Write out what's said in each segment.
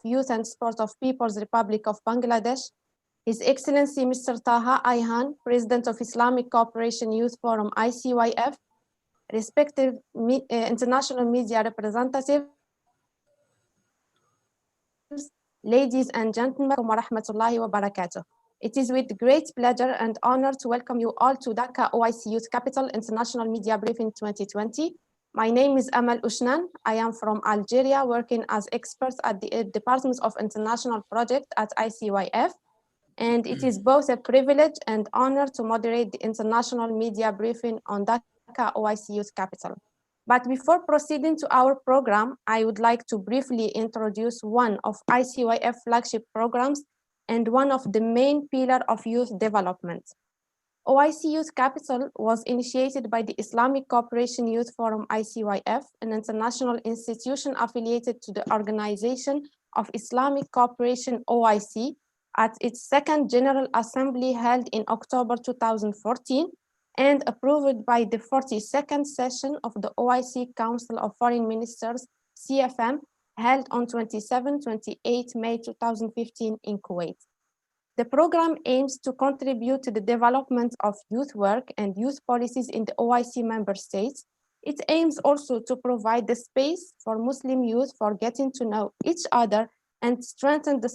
Youth and Sport of People's Republic of Bangladesh, His Excellency Mr. Taha Ayhan, President of Islamic Cooperation Youth Forum ICYF, respective international media representatives, ladies and gentlemen, wa rahmatullahi wa barakatuh. It is with great pleasure and honor to welcome you all to Dhaka OIC Youth Capital International Media Briefing 2020. My name is Amal Ushnan. I am from Algeria, working as expert at the Department of International Project at ICYF. And it is both a privilege and honor to moderate the International Media Briefing on Dhaka OIC Youth Capital. But before proceeding to our program, I would like to briefly introduce one of ICYF flagship programs and one of the main pillars of youth development. OIC Youth Capital was initiated by the Islamic Cooperation Youth Forum ICYF, an international institution affiliated to the Organization of Islamic Cooperation OIC, at its second General Assembly held in October 2014 and approved by the 42nd session of the OIC Council of Foreign Ministers, CFM, held on 27-28 May 2015 in Kuwait. The program aims to contribute to the development of youth work and youth policies in the OIC member states. It aims also to provide the space for Muslim youth for getting to know each other and strengthen the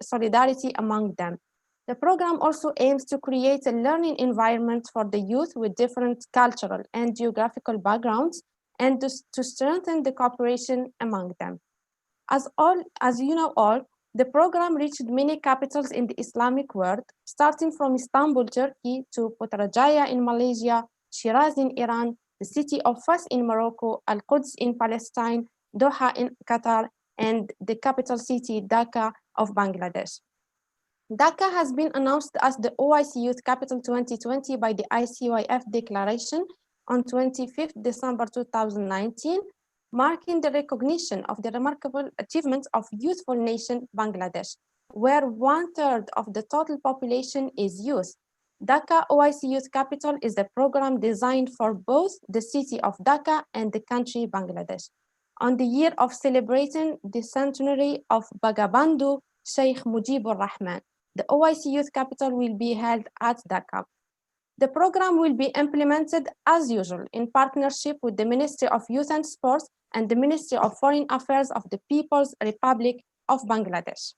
solidarity among them. The program also aims to create a learning environment for the youth with different cultural and geographical backgrounds and to strengthen the cooperation among them. As you know all, the program reached many capitals in the Islamic world, starting from Istanbul, Turkey, to Putrajaya in Malaysia, Shiraz in Iran, the city of Fas in Morocco, Al-Quds in Palestine, Doha in Qatar, and the capital city, Dhaka of Bangladesh. Dhaka has been announced as the OIC Youth Capital 2020 by the ICYF Declaration on 25th December 2019, marking the recognition of the remarkable achievements of youthful nation Bangladesh, where 1/3 of the total population is youth. Dhaka OIC Youth Capital is a program designed for both the city of Dhaka and the country Bangladesh. On the year of celebrating the centenary of Bangabandhu Sheikh Mujibur Rahman, the OIC Youth Capital will be held at Dhaka. The program will be implemented as usual in partnership with the Ministry of Youth and Sports and the Ministry of Foreign Affairs of the People's Republic of Bangladesh.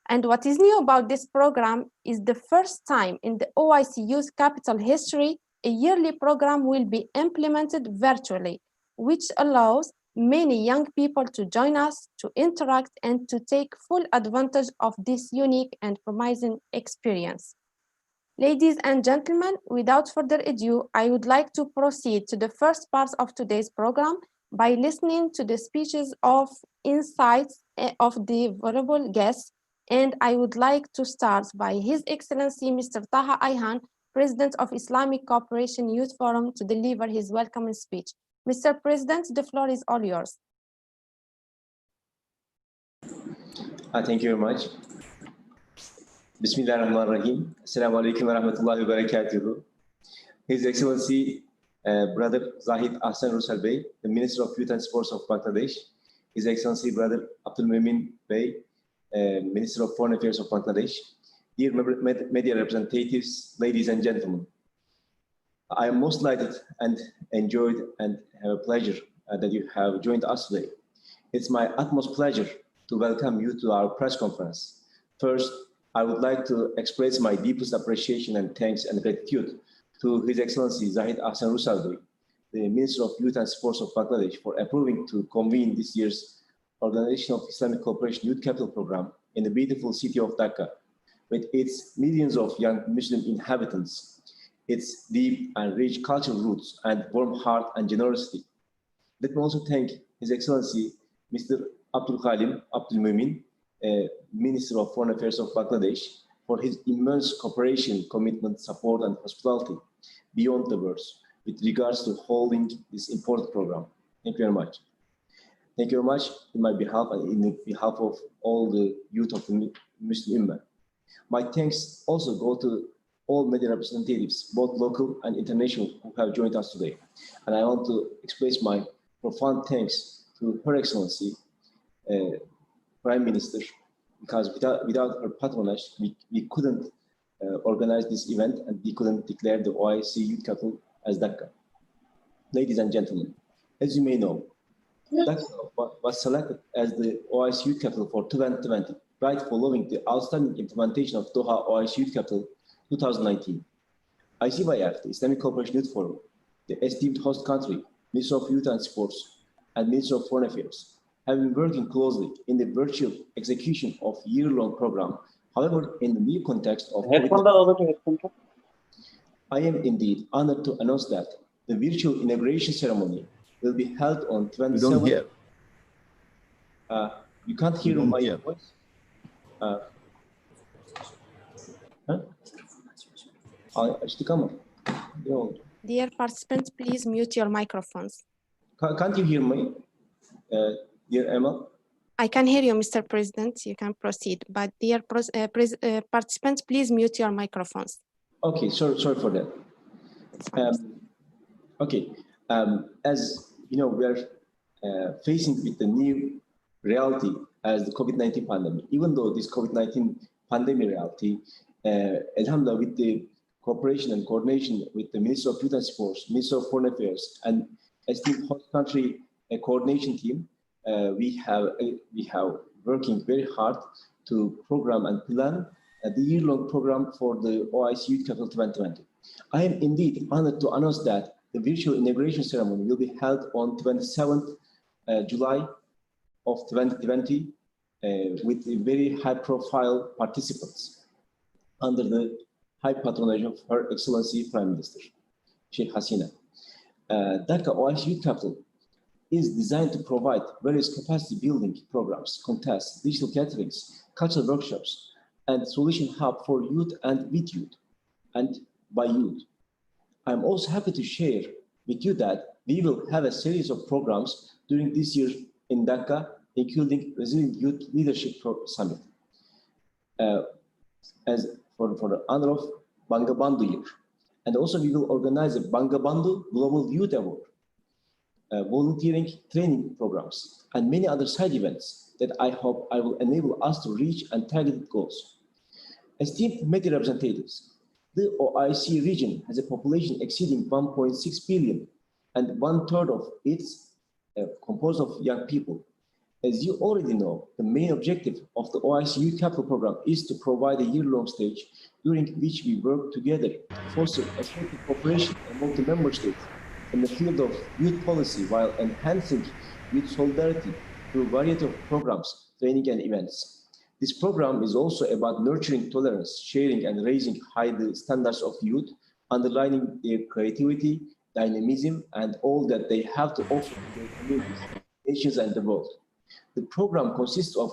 And what is new about this program is the first time in the OIC Youth Capital history, a yearly program will be implemented virtually, which allows many young people to join us, to interact, and to take full advantage of this unique and promising experience. Ladies and gentlemen, without further ado, I would like to proceed to the first part of today's program by listening to the speeches of insights of the vulnerable guests, and I would like to start by His Excellency Mr. Taha Ayhan, President of Islamic Cooperation Youth Forum, to deliver his welcoming speech. Mr. President, the floor is all yours. Thank you very much. Bismillahirrahmanirrahim. Assalamu alaikum wa rahmatullahi wa barakatuhu. His Excellency Brother Zahid Ahsan Rusal Bey, the Minister of Youth and Sports of Bangladesh. His Excellency Brother Abdul Mumin Bey, Minister of Foreign Affairs of Bangladesh. Dear media representatives, ladies and gentlemen. I am most delighted and enjoyed and have a pleasure that you have joined us today. It's my utmost pleasure to welcome you to our press conference. First, I would like to express my deepest appreciation and thanks and gratitude to His Excellency Zahid Ahsan Rusal Bey, the Minister of Youth and Sports of Bangladesh, for approving to convene this year's Organization of Islamic Cooperation Youth Capital Program in the beautiful city of Dhaka, with its millions of young Muslim inhabitants, its deep and rich cultural roots and warm heart and generosity. Let me also thank His Excellency Mr. Abdul Khalim Abdul Mumin, Minister of Foreign Affairs of Bangladesh, for his immense cooperation, commitment, support, and hospitality beyond the words with regards to holding this important program. Thank you very much. Thank you very much in my behalf and in behalf of all the youth of the Muslim Ummah. My thanks also go to all media representatives, both local and international, who have joined us today. And I want to express my profound thanks to Her Excellency, Prime Minister, because without her patronage, we couldn't organize this event and we couldn't declare the OIC Youth Capital as Dhaka. Ladies and gentlemen, as you may know, Dhaka was selected as the OIC Youth Capital for 2020, right following the outstanding implementation of Doha OIC Youth Capital 2019. ICYF, the Islamic Cooperation Youth Forum, the esteemed host country, Minister of Youth and Sports, and Minister of Foreign Affairs, have been working closely in the virtual execution of year-long program. However, in the new context of COVID-19, I am indeed honored to announce that the virtual inauguration ceremony will be held on 27th. You don't hear. You can't hear my voice? Dear participants, please mute your microphones. Can't you hear me, dear Emma? I can hear you, Mr. President. You can proceed. But dear participants, please mute your microphones. Okay, sorry for that. Okay, as you know, we are facing with the new reality as the COVID-19 pandemic. Even though this COVID-19 pandemic reality, alhamdulillah, with the cooperation and coordination with the Minister of Youth and Sports, Minister of Foreign Affairs, and esteemed host country coordination team, we have working very hard to program and plan the year-long program for the OIC Youth Capital 2020. I am indeed honored to announce that the virtual inauguration ceremony will be held on 27th July of 2020 with very high-profile participants under the high patronage of Her Excellency Prime Minister, Sheikh Hasina. Dhaka OIC Youth Capital is designed to provide various capacity building programs, contests, digital gatherings, cultural workshops, and solution hub for youth and with youth, and by youth. I'm also happy to share with you that we will have a series of programs during this year in Dhaka, including Resilient Youth Leadership Summit, as for the honor of Bangabandhu year. And also we will organize a Bangabandhu Global Youth Award, volunteering training programs, and many other side events that I hope I will enable us to reach and target goals. Esteemed media representatives, the OIC region has a population exceeding 1.6 billion, and 1/3 of it's composed of young people. As you already know, the main objective of the OIC Youth Capital Program is to provide a year-long stage during which we work together to foster effective cooperation among the member states in the field of youth policy while enhancing youth solidarity through a variety of programs, training, and events. This program is also about nurturing tolerance, sharing, and raising high the standards of youth, underlining their creativity, dynamism, and all that they have to offer to their communities, nations, and the world. The program consists of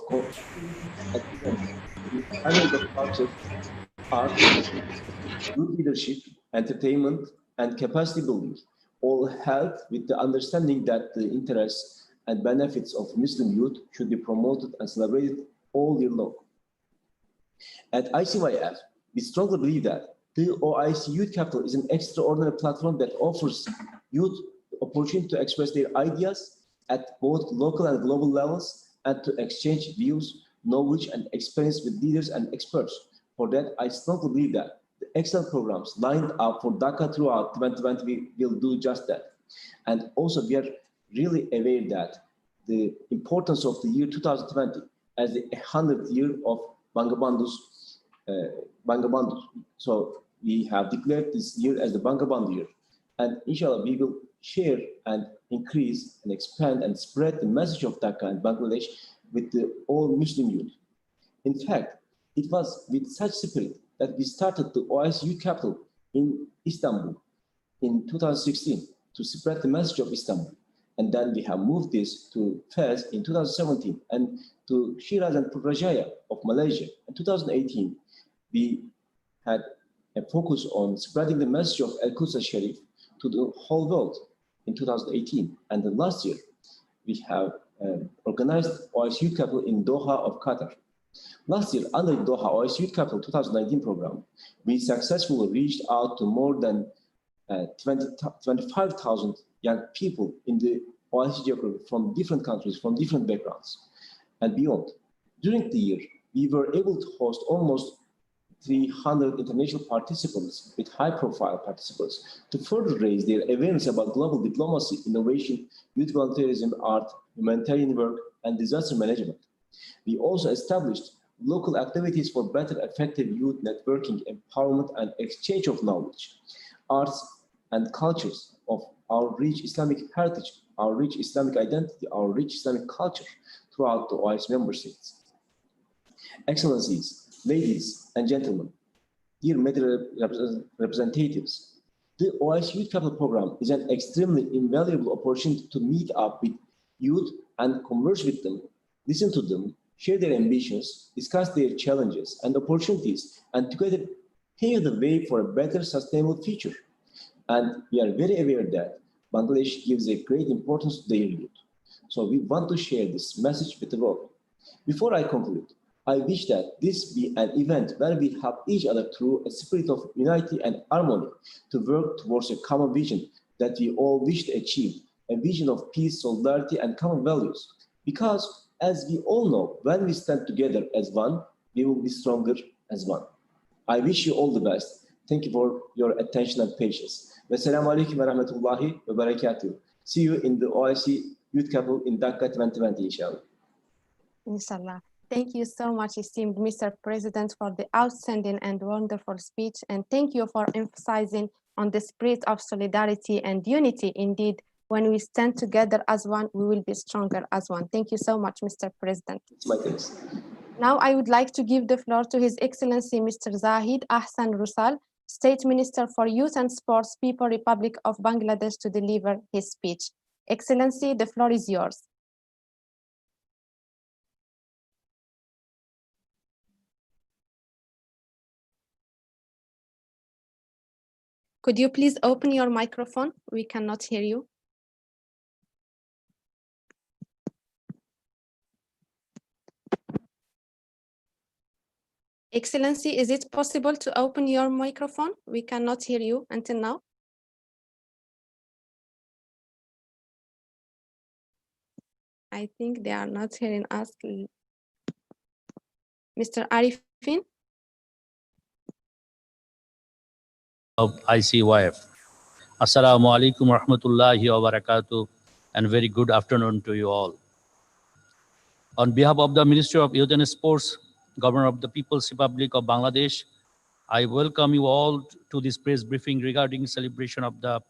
elements of culture, art, youth leadership, entertainment, and capacity building, all held with the understanding that the interests and benefits of Muslim youth should be promoted and celebrated all year long. At ICYF, we strongly believe that the OIC Youth Capital is an extraordinary platform that offers youth the opportunity to express their ideas at both local and global levels and to exchange views, knowledge, and experience with leaders and experts. For that, I strongly believe that the excellent programs lined up for Dhaka throughout 2020 will do just that. And also, we are really aware that the importance of the year 2020 as the 100th year of Bangabandhu. So we have declared this year as the Bangabandhu year. And inshallah, we will share and increase and expand and spread the message of Dhaka and Bangladesh with all Muslim youth. In fact, it was with such spirit that we started the OIC Youth Capital in Istanbul in 2016 to spread the message of Istanbul. And then we have moved this to Fez in 2017 and to Shiraz and Putrajaya of Malaysia. In 2018, we had a focus on spreading the message of Al-Quds al-Sharif to the whole world in 2018. And then last year, we have organized OIC Youth Capital in Doha of Qatar. Last year, under the Doha OIC Youth Capital 2019 program, we successfully reached out to more than 25,000 young people in the OIC geography from different countries, from different backgrounds and beyond. During the year, we were able to host almost 300 international participants with high-profile participants to further raise their awareness about global diplomacy, innovation, youth volunteerism, art, humanitarian work, and disaster management. We also established local activities for better effective youth networking, empowerment, and exchange of knowledge, arts, and cultures of our rich Islamic heritage, our rich Islamic identity, our rich Islamic culture throughout the OIC member states. Excellencies, ladies and gentlemen, dear media representatives, the OIC Youth Capital Program is an extremely invaluable opportunity to meet up with youth and converse with them, listen to them, share their ambitions, discuss their challenges and opportunities, and together pave the way for a better sustainable future. And we are very aware that Bangladesh gives a great importance to their youth. So we want to share this message with the world. Before I conclude, I wish that this be an event where we help each other through a spirit of unity and harmony to work towards a common vision that we all wish to achieve, a vision of peace, solidarity, and common values. Because, as we all know, when we stand together as one, we will be stronger as one. I wish you all the best. Thank you for your attention and patience. Wassalamu alaikum wa rahmatullahi wa barakatuh. See you in the OIC Youth Capital in Dhaka 2020, inshallah. Inshallah. Thank you so much, esteemed Mr. President, for the outstanding and wonderful speech. And thank you for emphasizing on the spirit of solidarity and unity. Indeed, when we stand together as one, we will be stronger as one. Thank you so much, Mr. President. It's my thanks. Now I would like to give the floor to His Excellency Mr. Zahid Ahsan Rusal, State Minister for Youth and Sports, People Republic of Bangladesh, to deliver his speech. Excellency, the floor is yours. Could you please open your microphone? We cannot hear you. Excellency, is it possible to open your microphone? We cannot hear you until now. I think they are not hearing us. Mr. Arifin? Of ICYF. Assalamu alaikum wa rahmatullahi wa barakatuh, and very good afternoon to you all. On behalf of the Ministry of Youth and Sports, Governor of the People's Republic of Bangladesh, I welcome you all to this press briefing regarding celebration of the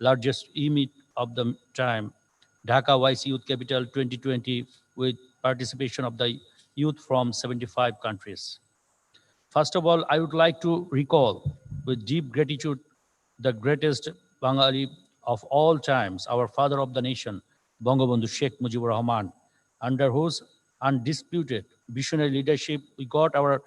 largest e-meet of the time, Dhaka OIC Youth Capital 2020, with participation of the youth from 75 countries. First of all, I would like to recall with deep gratitude the greatest Bengali of all times, our father of the nation, Bangabandhu Sheikh Mujibur Rahman, under whose undisputed visionary leadership we got our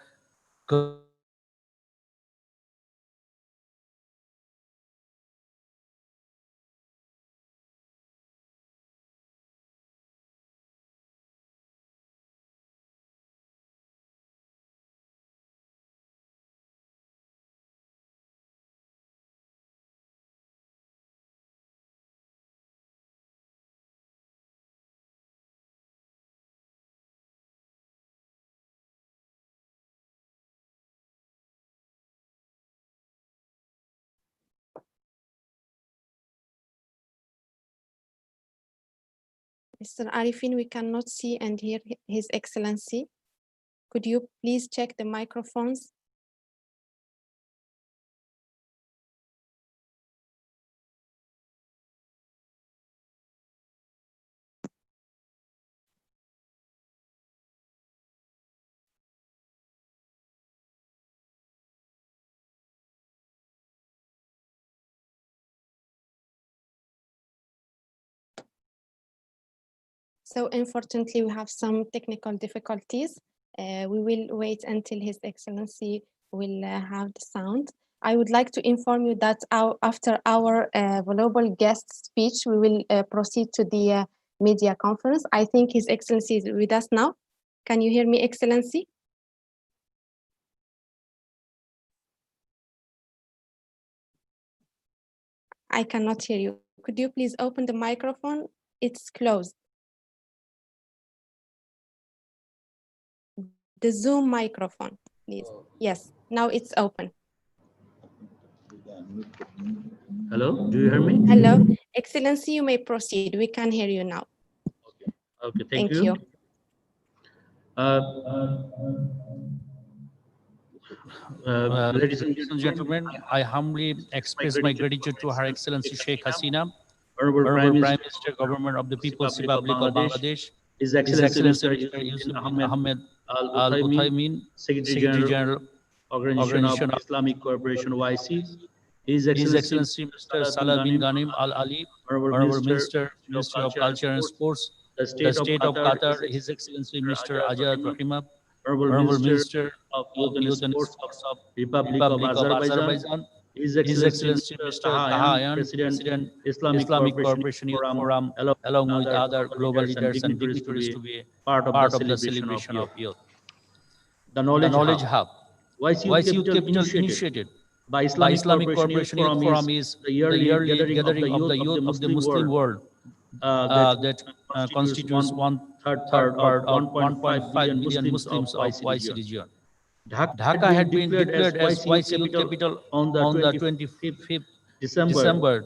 Mr. Arifin, we cannot see and hear His Excellency. Could you please check the microphones? So unfortunately, we have some technical difficulties. We will wait until His Excellency will have the sound. I would like to inform you that after our valuable guest speech, we will proceed to the media conference. I think His Excellency is with us now. Can you hear me, Excellency? I cannot hear you. Could you please open the microphone? It's closed. The Zoom microphone, please. Yes, now it's open. Hello, do you hear me? Hello, Excellency, you may proceed. We can hear you now. Okay, Thank you. Ladies and gentlemen, I humbly express my gratitude to Her Excellency Sheikh Hasina, Honorable Prime Minister, Government of the People's Republic of Bangladesh, His Excellency Mr. Yusuf bin Ahmed Al Uthaymin, Secretary General, Organization of Islamic Cooperation OIC, His Excellency Mr. Salah bin Ghanim Al Ali, Honorable Minister, Ministry of Culture and Sports, the State of Qatar, His Excellency Mr. Ajad Rahimah, Honorable Minister of Youth and Sports of Republic of Azerbaijan, His Excellency Mr. Taha, President, Islamic Cooperation Youth Forum, along with other global leaders and dignitaries to be part of the celebration of youth. The Knowledge Hub, OIC Youth Capital initiated by Islamic Cooperation Youth Forum is the yearly gathering of the youth of the Muslim world that constitutes one-third or 1.5 million Muslims of OIC region. Dhaka had been declared as OIC Youth Capital on the 25th December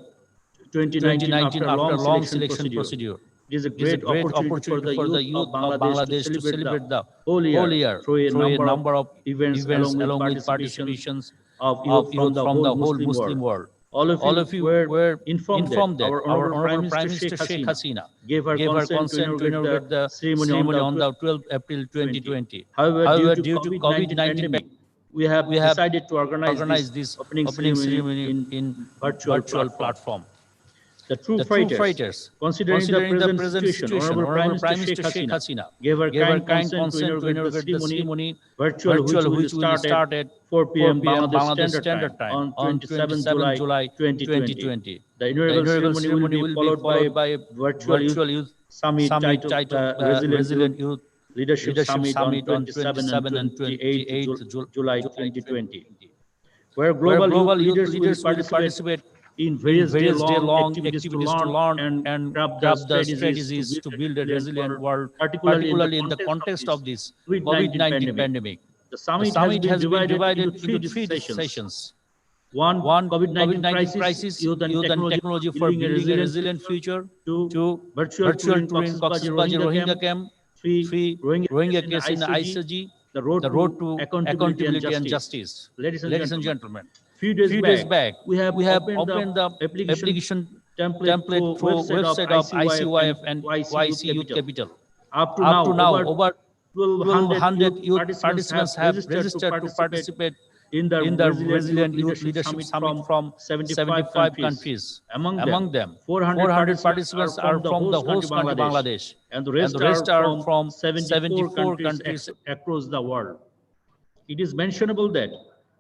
2019 after a long selection procedure. It is a great opportunity for the youth of Bangladesh to celebrate the whole year through a number of events along with participations of youth from the whole Muslim world. All of you were informed that our Honorable Prime Minister Sheikh Hasina gave her consent to inaugurate the ceremony on the 12th April 2020. However, due to COVID-19 pandemic, we have decided to organize this opening ceremony in virtual platform. The true fighters, considering the present situation, Honorable Prime Minister Sheikh Hasina gave her kind consent to inaugurate the ceremony virtual, which will start at 4 p.m. Bangladesh Standard Time on 27 July 2020. The inaugural ceremony will be followed by a virtual youth summit titled Resilient Youth Leadership Summit on 27 and 28 July 2020, where global youth leaders will participate in various day-long activities to learn and craft the strategies to build a resilient world, particularly in the context of this COVID-19 pandemic. The summit has been divided into three sessions. One, COVID-19 crisis, youth and technology for building a resilient future. Two, virtual touring Cox's Bazar Rohingya camp. Three, Rohingya case in ICG. The road to accountability and justice. Ladies and gentlemen, few days back, we have opened the application template through website of ICYF and OIC Youth Capital. Up to now, over 1,200 youth participants have registered to participate in the Resilient Youth Leadership Summit from 75 countries. Among them, 400 participants are from the host country Bangladesh, and the rest are from 74 countries across the world. It is mentionable that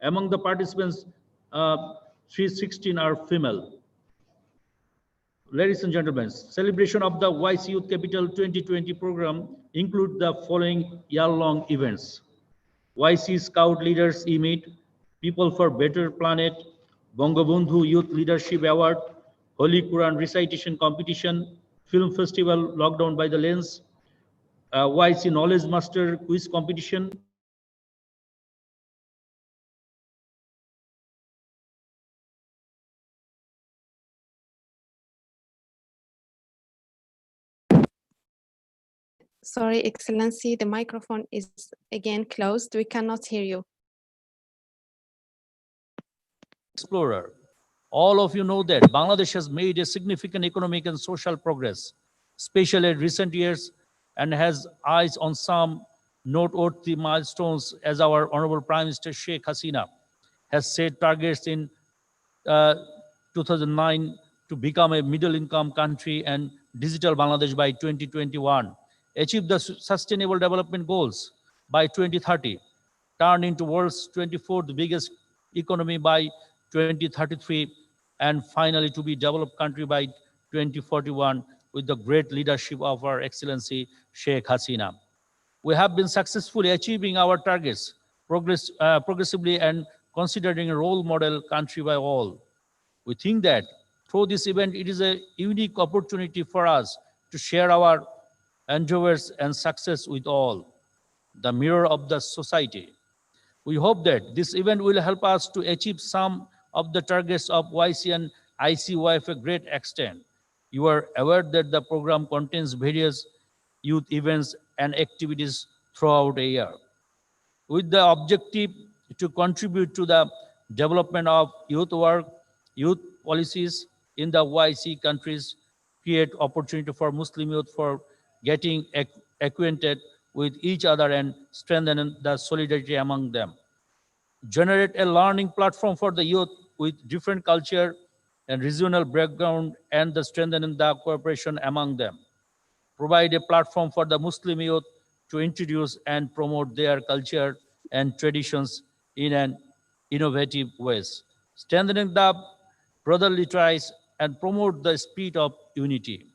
among the participants, 316 are female. Ladies and gentlemen, celebration of the OIC Youth Capital 2020 program include the following year-long events: OIC Scout Leaders E-Meet, People for Better Planet, Bangabandhu Youth Leadership Award, Holy Quran Recitation Competition, Film Festival Lockdown by the Lens, OIC Knowledge Master Quiz Competition. Sorry, Excellency, the microphone is again closed. We cannot hear you. Explorer. All of you know that Bangladesh has made a significant economic and social progress, especially in recent years, and has eyes on some noteworthy milestones as our Honorable Prime Minister Sheikh Hasina has set targets in 2009 to become a middle-income country and digital Bangladesh by 2021, achieve the Sustainable Development Goals by 2030, turn into world's 24th biggest economy by 2033, and finally to be developed country by 2041 with the great leadership of our Excellency Sheikh Hasina. We have been successfully achieving our targets progressively and considering a role model country by all. We think that through this event, it is a unique opportunity for us to share our endeavors and success with all. the mirror of the society. We hope that this event will help us to achieve some of the targets of YC and ICY to a great extent. You are aware that the program contains various youth events and activities throughout a year, with the objective to contribute to the development of youth work, youth policies in the OIC countries, create opportunity for Muslim youth for getting acquainted with each other and strengthen the solidarity among them, generate a learning platform for the youth with different culture and regional background and the strengthening the cooperation among them, provide a platform for the Muslim youth to introduce and promote their culture and traditions in an innovative ways, strengthening the brotherly ties and promote the spirit of unity.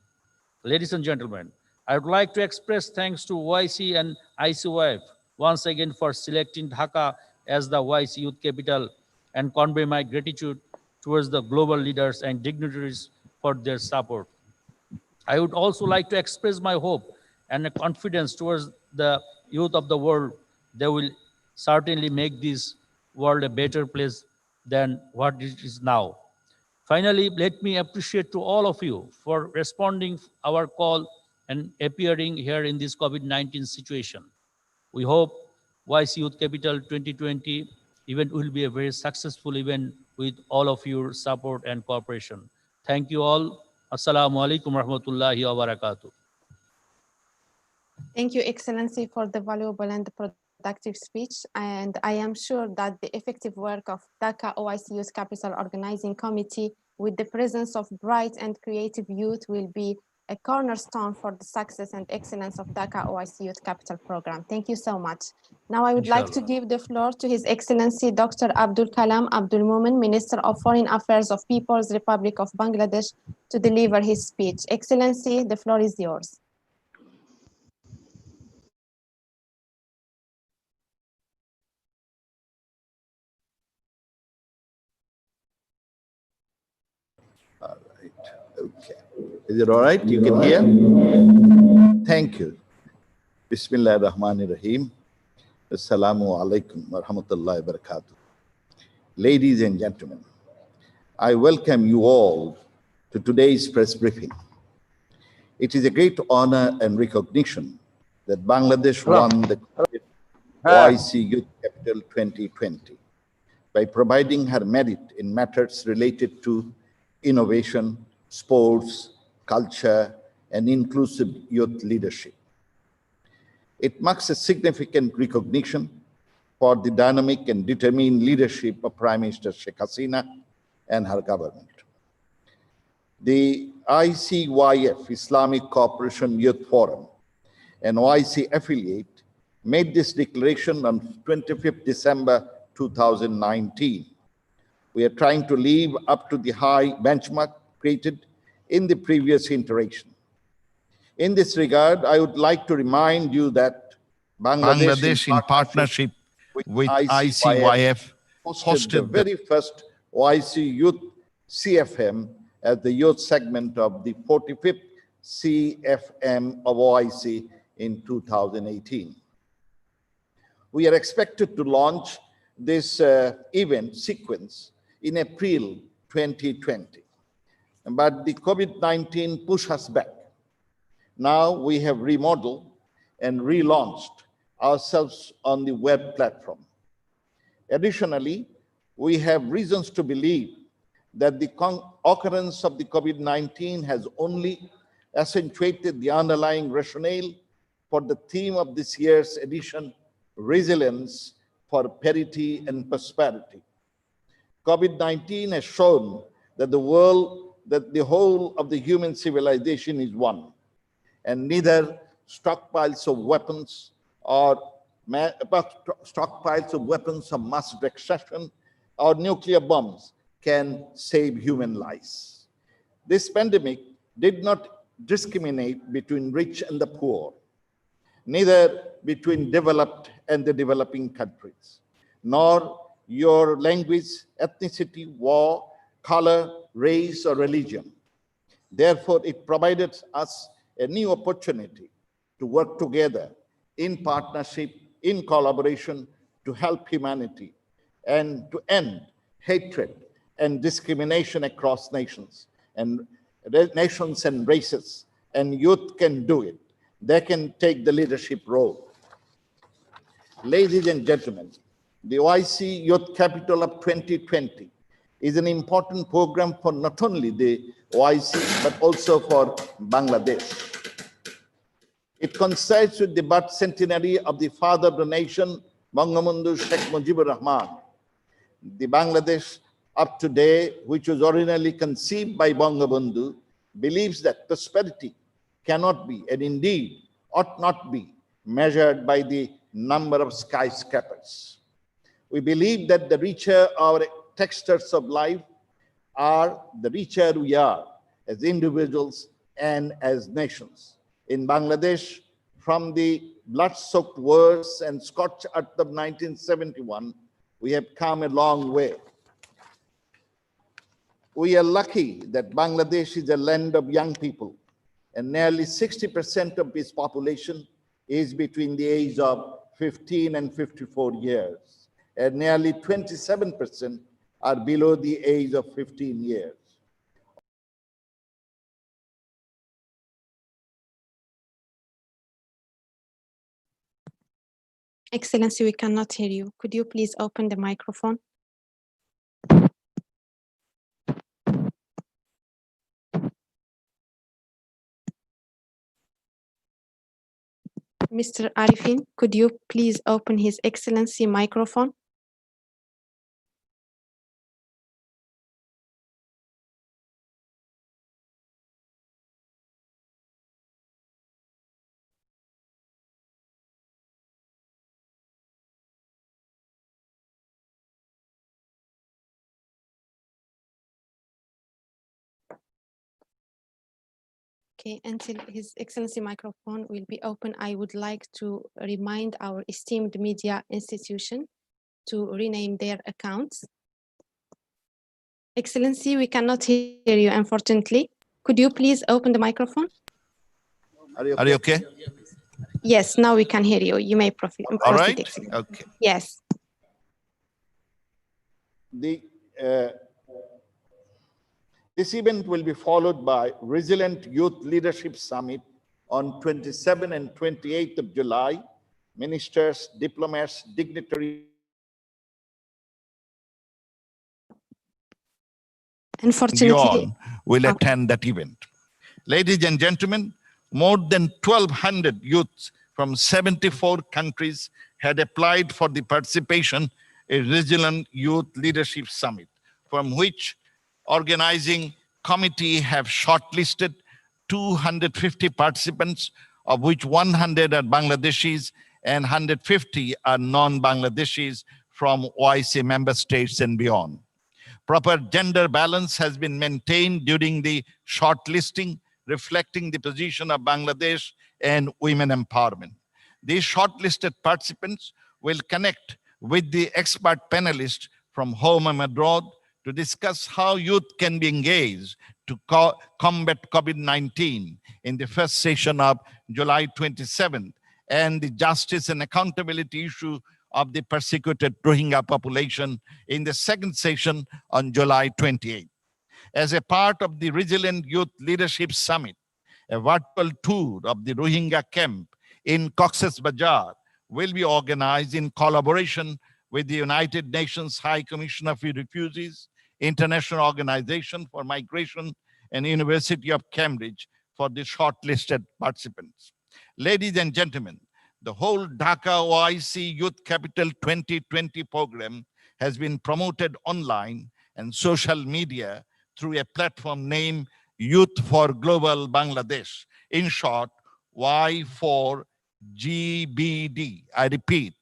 Ladies and gentlemen, I would like to express thanks to OIC and ICYF once again for selecting Dhaka as the OIC Youth Capital and convey my gratitude towards the global leaders and dignitaries for their support. I would also like to express my hope and a confidence towards the youth of the world. They will certainly make this world a better place than what it is now. Finally, let me appreciate to all of you for responding our call and appearing here in this COVID-19 situation. We hope YC Youth Capital 2020 event will be a very successful event with all of your support and cooperation. Thank you all. Assalamu alaikum warahmatullahi wabarakatuh. Thank you, Excellency, for the valuable and productive speech. And I am sure that the effective work of Dhaka OIC Youth Capital Organizing Committee with the presence of bright and creative youth will be a cornerstone for the success and excellence of Dhaka OIC Youth Capital Program. Thank you so much. Now I would like to give the floor to His Excellency Dr. Abdul Kalam Abdul Momen, Minister of Foreign Affairs of People's Republic of Bangladesh, to deliver his speech. Excellency, the floor is yours. All right, okay. Is it all right? You can hear? Thank you. Bismillah ar-Rahman ar-Rahim. Assalamu alaikum wa rahmatullahi wa barakatuh. Ladies and gentlemen, I welcome you all to today's press briefing. It is a great honor and recognition that Bangladesh won the OIC Youth Capital 2020 by providing her merit in matters related to innovation, sports, culture, and inclusive youth leadership. It marks a significant recognition for the dynamic and determined leadership of Prime Minister Sheikh Hasina and her government. The ICYF, Islamic Cooperation Youth Forum, an OIC affiliate, made this declaration on 25th December 2019. We are trying to live up to the high benchmark created in the previous iteration. In this regard, I would like to remind you that Bangladesh in partnership with ICYF, hosted the very first OIC Youth CFM as the youth segment of the 45th CFM of OIC in 2018. We are expected to launch this event sequence in April 2020, but the COVID-19 pushed us back. Now we have remodeled and relaunched ourselves on the web platform. Additionally, we have reasons to believe that the occurrence of the COVID-19 has only accentuated the underlying rationale for the theme of this year's edition, Resilience for Parity and Prosperity. COVID-19 has shown that the whole of the human civilization is one, and neither stockpiles of weapons of mass destruction or nuclear bombs can save human lives. This pandemic did not discriminate between rich and the poor, neither between developed and the developing countries, nor your language, ethnicity, war, color, race, or religion. Therefore, it provided us a new opportunity to work together in partnership in collaboration to help humanity and to end hatred and discrimination across nations and races. And youth can do it. They can take the leadership role. Ladies and gentlemen, the OIC Youth Capital of 2020 is an important program for not only the OIC, but also for Bangladesh. It coincides with the birth centenary of the father of the nation, Bangabandhu Sheikh Mujibur Rahman. The Bangladesh of today, which was originally conceived by Bangabandhu, believes that prosperity cannot be, and indeed ought not be, measured by the number of skyscrapers. We believe that the richer our textures of life are, the richer we are as individuals and as nations. In Bangladesh, from the blood-soaked wars and scorched earth of 1971, we have come a long way. We are lucky that Bangladesh is a land of young people, and nearly 60% of its population is between the age of 15 and 54 years, and nearly 27% are below the age of 15 years. Excellency, we cannot hear you. Could you please open the microphone? Mr. Arifin, could you please open His Excellency microphone? Okay, until His Excellency microphone will be open, I would like to remind our esteemed media institution to rename their accounts. Excellency, we cannot hear you, unfortunately. Could you please open the microphone? Are you okay? Yes, now we can hear you. You may proceed. All right. Excellency. Okay. Yes. This event will be followed by Resilient Youth Leadership Summit on 27 and 28th of July. Ministers, diplomats, dignitaries. Unfortunately, will attend that event. Ladies and gentlemen, more than 1,200 youths from 74 countries had applied for the participation in Resilient Youth Leadership Summit, from which organizing committee have shortlisted 250 participants, of which 100 are Bangladeshis and 150 are non-Bangladeshis from OIC member states and beyond. Proper gender balance has been maintained during the shortlisting, reflecting the position of Bangladesh and women empowerment. These shortlisted participants will connect with the expert panelists from home and abroad to discuss how youth can be engaged to combat COVID-19 in the first session of July 27th, and the justice and accountability issue of the persecuted Rohingya population in the second session on July 28th. As a part of the Resilient Youth Leadership Summit, a virtual tour of the Rohingya camp in Cox's Bazar will be organized in collaboration with the United Nations High Commissioner for Refugees, International Organization for Migration, and University of Cambridge for the shortlisted participants. Ladies and gentlemen, the whole Dhaka OIC Youth Capital 2020 program has been promoted online and social media through a platform named Youth for Global Bangladesh, in short, Y4GBD. I repeat,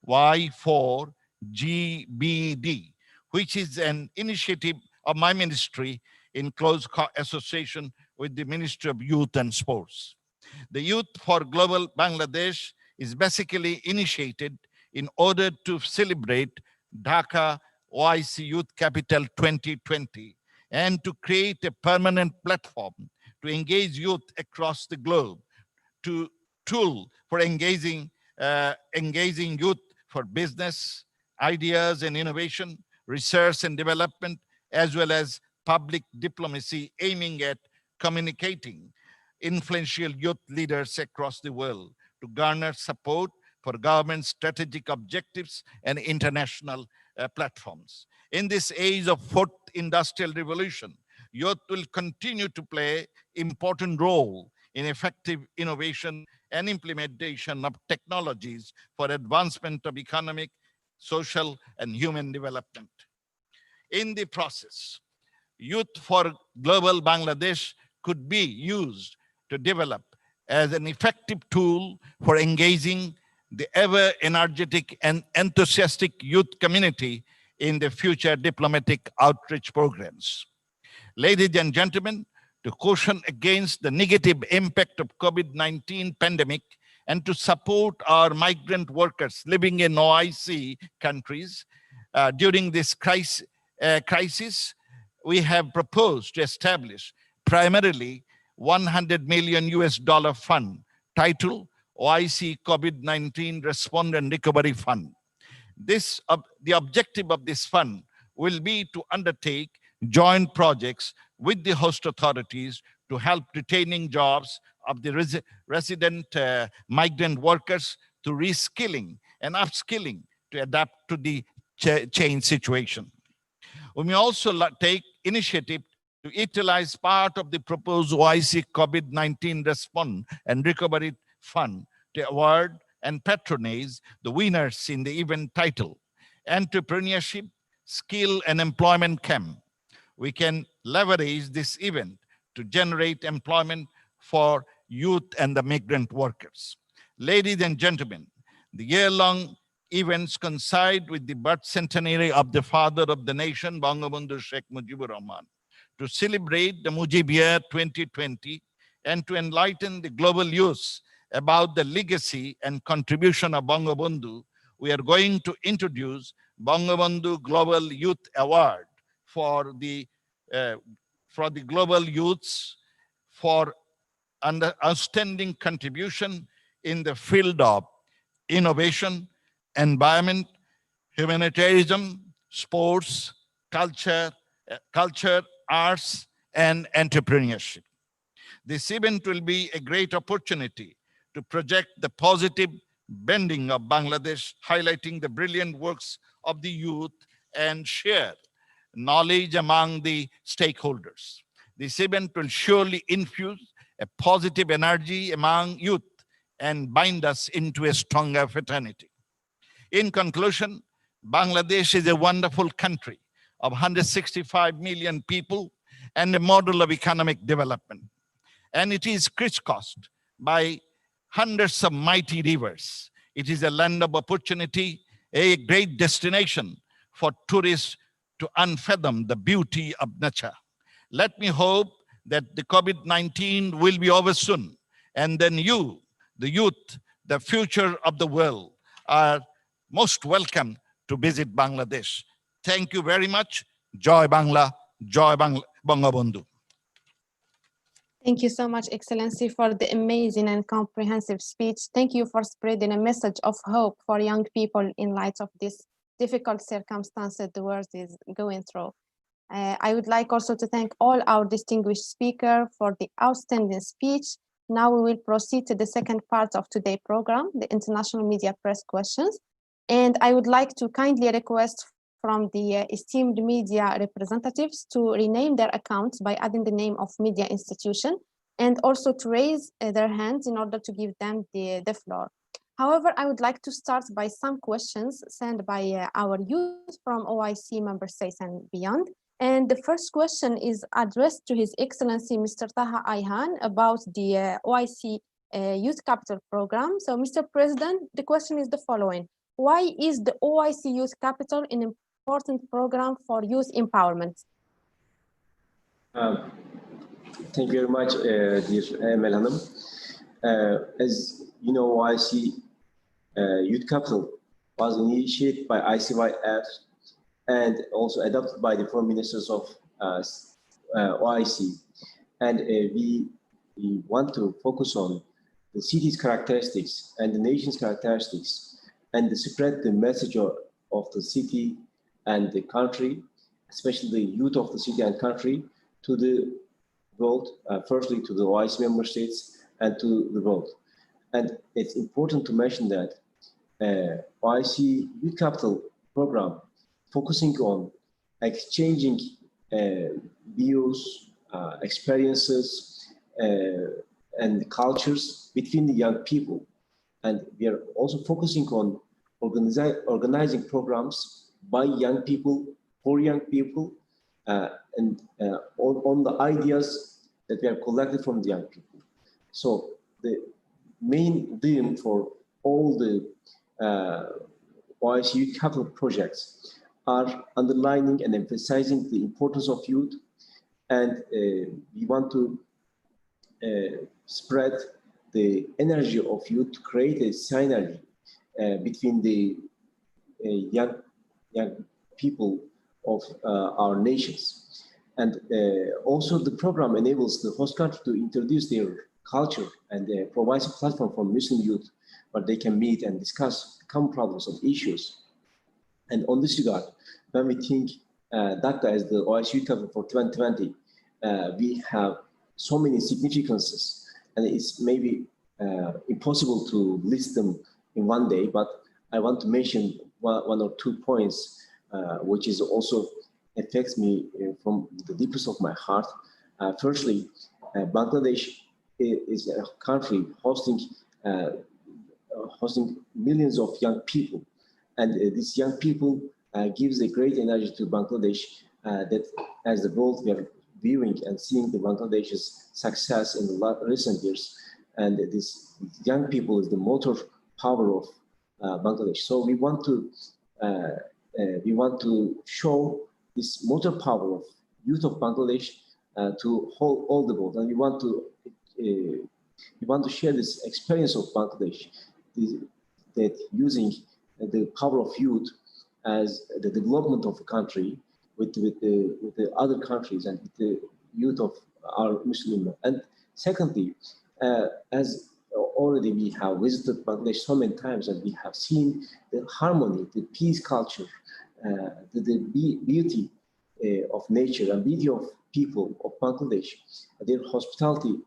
Y4GBD, which is an initiative of my ministry in close association with the Ministry of Youth and Sports. The Youth for Global Bangladesh is basically initiated in order to celebrate Dhaka OIC Youth Capital 2020 and to create a permanent platform to engage youth across the globe, to tool for engaging engaging youth for business, ideas and innovation, research and development, as well as public diplomacy aiming at communicating influential youth leaders across the world to garner support for government strategic objectives and international platforms. In this age of fourth industrial revolution, youth will continue to play important role in effective innovation and implementation of technologies for advancement of economic, social, and human development. In the process, Youth for Global Bangladesh could be used to develop as an effective tool for engaging the ever-energetic and enthusiastic youth community in the future diplomatic outreach programs. Ladies and gentlemen, to caution against the negative impact of COVID-19 pandemic and to support our migrant workers living in OIC countries during this crisis, we have proposed to establish primarily $100 million fund titled OIC COVID-19 Response and Recovery Fund. The objective of this fund will be to undertake joint projects with the host authorities to help retaining jobs of the resident migrant workers to reskilling and upskilling to adapt to the change situation. We may also take initiative to utilize part of the proposed OIC COVID-19 Response and Recovery Fund to award and patronize the winners in the event title, Entrepreneurship, Skill and Employment Camp. We can leverage this event to generate employment for youth and the migrant workers. Ladies and gentlemen, the year-long events coincide with the birth centenary of the father of the nation, Bangabandhu Sheikh Mujibur Rahman. To celebrate the Mujib Year 2020 and to enlighten the global youth about the legacy and contribution of Bangabandhu, we are going to introduce Bangabandhu Global Youth Award for the global youths for outstanding contribution in the field of innovation, environment, humanitarianism, sports, culture, arts, and entrepreneurship. This event will be a great opportunity to project the positive bending of Bangladesh, highlighting the brilliant works of the youth and share knowledge among the stakeholders. This event will surely infuse a positive energy among youth and bind us into a stronger fraternity. In conclusion, Bangladesh is a wonderful country of 165 million people and a model of economic development. And it is crisscrossed by hundreds of mighty rivers. It is a land of opportunity, a great destination for tourists to unfathom the beauty of nature. Let me hope that the COVID-19 will be over soon, and then you, the youth, the future of the world, are most welcome to visit Bangladesh. Thank you very much. Joy Bangla, Joy Bangabandhu. Thank you so much, Excellency, for the amazing and comprehensive speech. Thank you for spreading a message of hope for young people in light of this difficult circumstances the world is going through. I would like also to thank all our distinguished speakers for the outstanding speech. Now we will proceed to the second part of today's program, the International Media Press Questions. And I would like to kindly request from the esteemed media representatives to rename their accounts by adding the name of media institution and also to raise their hands in order to give them the floor. However, I would like to start by some questions sent by our youth from OIC member states and beyond. And the first question is addressed to His Excellency Mr. Taha Ayhan about the OIC Youth Capital Program. So, Mr. President, the question is the following. Why is the OIC Youth Capital an important program for youth empowerment? Thank you very much, dear Mel Hanım. As you know, OIC Youth Capital was initiated by ICYF and also adopted by the foreign ministers of OIC. And we want to focus on the city's characteristics and the nation's characteristics, and to spread the message of the city and the country, especially the youth of the city and country, to the world, firstly to the OIC member states and to the world. And it's important to mention that OIC Youth Capital program focusing on exchanging views, experiences, and cultures between the young people. And we are also focusing on organizing programs by young people, for young people, and on the ideas that we have collected from the young people. So the main theme for all the OIC Youth Capital projects are underlining and emphasizing the importance of youth, and we want to spread the energy of youth to create a synergy between the young people of our nations. And also the program enables the host country to introduce their culture and provides a platform for Muslim youth where they can meet and discuss common problems and issues. And on this regard, when we think Dhaka as the OIC Youth Capital for 2020, we have so many significances, and it's maybe impossible to list them in one day, but I want to mention one or 2 points, which is also affects me from the deepest of my heart. Firstly, Bangladesh is a country hosting millions of young people, and these young people gives a great energy to Bangladesh that as the world we are viewing and seeing the Bangladesh's success in the recent years, and this young people is the motor power of Bangladesh. So we want to show this motor power of youth of Bangladesh to all the world, and we want to share this experience of Bangladesh, that using the power of youth as the development of a country with the other countries and with the youth of our Muslim. And secondly, as already we have visited Bangladesh so many times, and we have seen the harmony, the peace culture, the beauty of nature and beauty of people of Bangladesh, their hospitality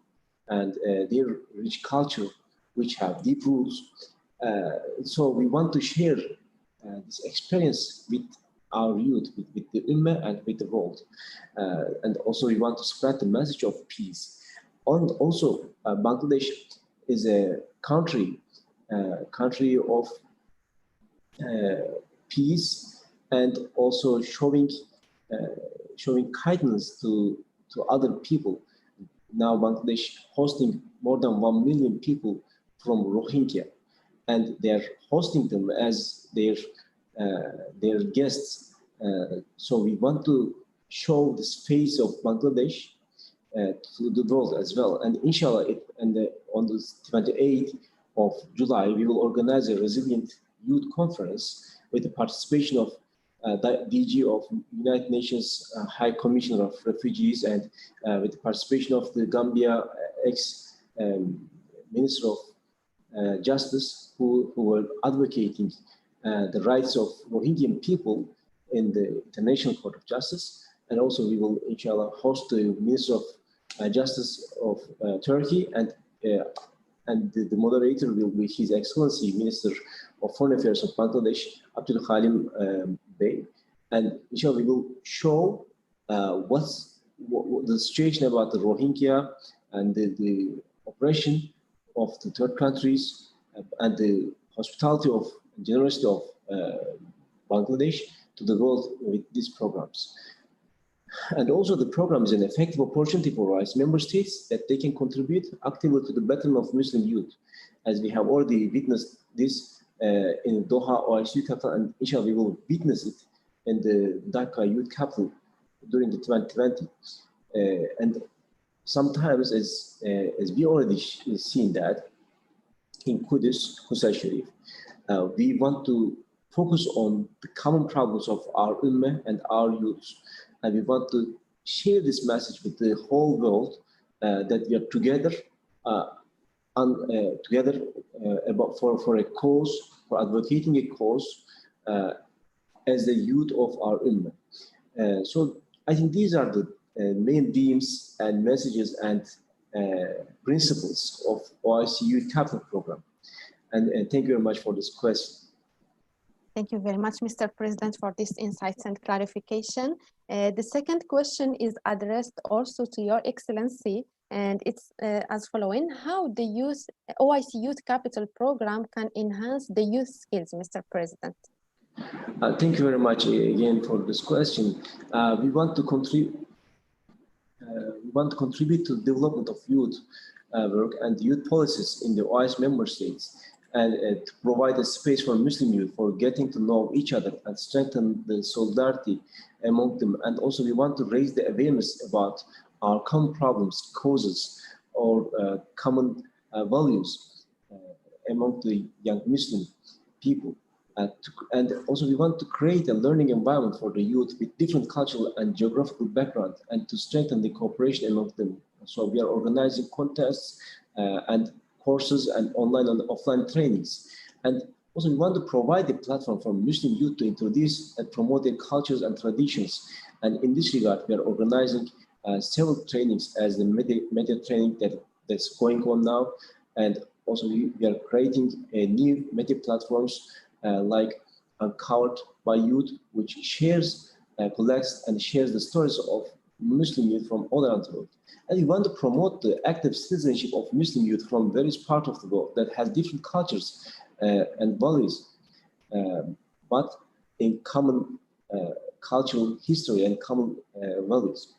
and their rich culture, which have deep roots. So we want to share this experience with our youth, with the Ummah and with the world. And also we want to spread the message of peace. And also Bangladesh is a country of peace, and also showing kindness to other people. Now Bangladesh hosting more than 1 million people from Rohingya, and they're hosting them as their guests. So we want to show this face of Bangladesh to the world as well. And inshallah, on the 28th of July, we will organize a Resilient Youth Conference with the participation of the DG of United Nations High Commissioner of Refugees, and with the participation of the Gambia ex-Minister of Justice, who were advocating the rights of Rohingya people in the International Court of Justice. And also we will, inshallah, host the Minister of Justice of Turkey, and the moderator will be His Excellency Minister of Foreign Affairs of Bangladesh, Abdul Khalim Bey. And inshallah, we will show what's the situation about the Rohingya and the oppression of the third countries, and the hospitality of generosity of Bangladesh to the world with these programs. And also the program is an effective opportunity for us member states that they can contribute actively to the betterment of Muslim youth, as we have already witnessed this in Doha OIC Youth Capital, and inshallah we will witness it in the Dhaka Youth Capital during the 2020. And sometimes, as we already seen that in Qudus Sharif, we want to focus on the common problems of our Ummah and our youth. And we want to share this message with the whole world that we are together together for a cause, for advocating a cause as the youth of our Ummah. So I think these are the main themes and messages and principles of OIC Youth Capital Program. And thank you very much for this question. Thank you very much, Mr. President, for this insights and clarification. The second question is addressed also to Your Excellency, and it's as following: how the OIC Youth Capital Program can enhance the youth skills, Mr. President? Thank you very much again for this question. We want to contribute to the development of youth work and youth policies in the OIC member states, and to provide a space for Muslim youth for getting to know each other and strengthen the solidarity among them. And also we want to raise the awareness about our common problems, causes, or common values among the young Muslim people. And also we want to create a learning environment for the youth with different cultural and geographical background, and to strengthen the cooperation among them. So we are organizing contests and courses and online and offline trainings. And also we want to provide a platform for Muslim youth to introduce and promote their cultures and traditions. And in this regard, we are organizing several trainings as the media training that's going on now. And also we are creating new media platforms like Uncovered by Youth, which shares, collects and shares the stories of Muslim youth from all around the world. And we want to promote the active citizenship of Muslim youth from various parts of the world that has different cultures and values, but in common cultural history and common values.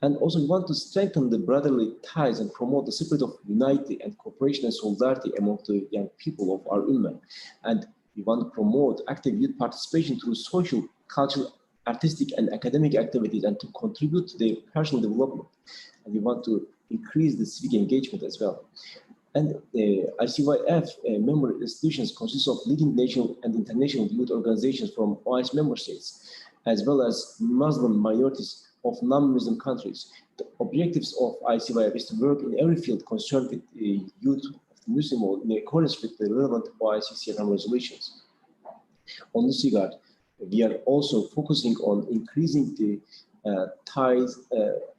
And also we want to strengthen the brotherly ties and promote the spirit of unity and cooperation and solidarity among the young people of our Ummah. And we want to promote active youth participation through social, cultural, artistic, and academic activities, and to contribute to their personal development. And we want to increase the civic engagement as well. And ICYF member institutions consist of leading national and international youth organizations from OIC member states, as well as Muslim minorities of non-Muslim countries. The objectives of ICYF is to work in every field concerned with the youth Muslim world in accordance with the relevant OIC CRM resolutions. On this regard, we are also focusing on increasing the ties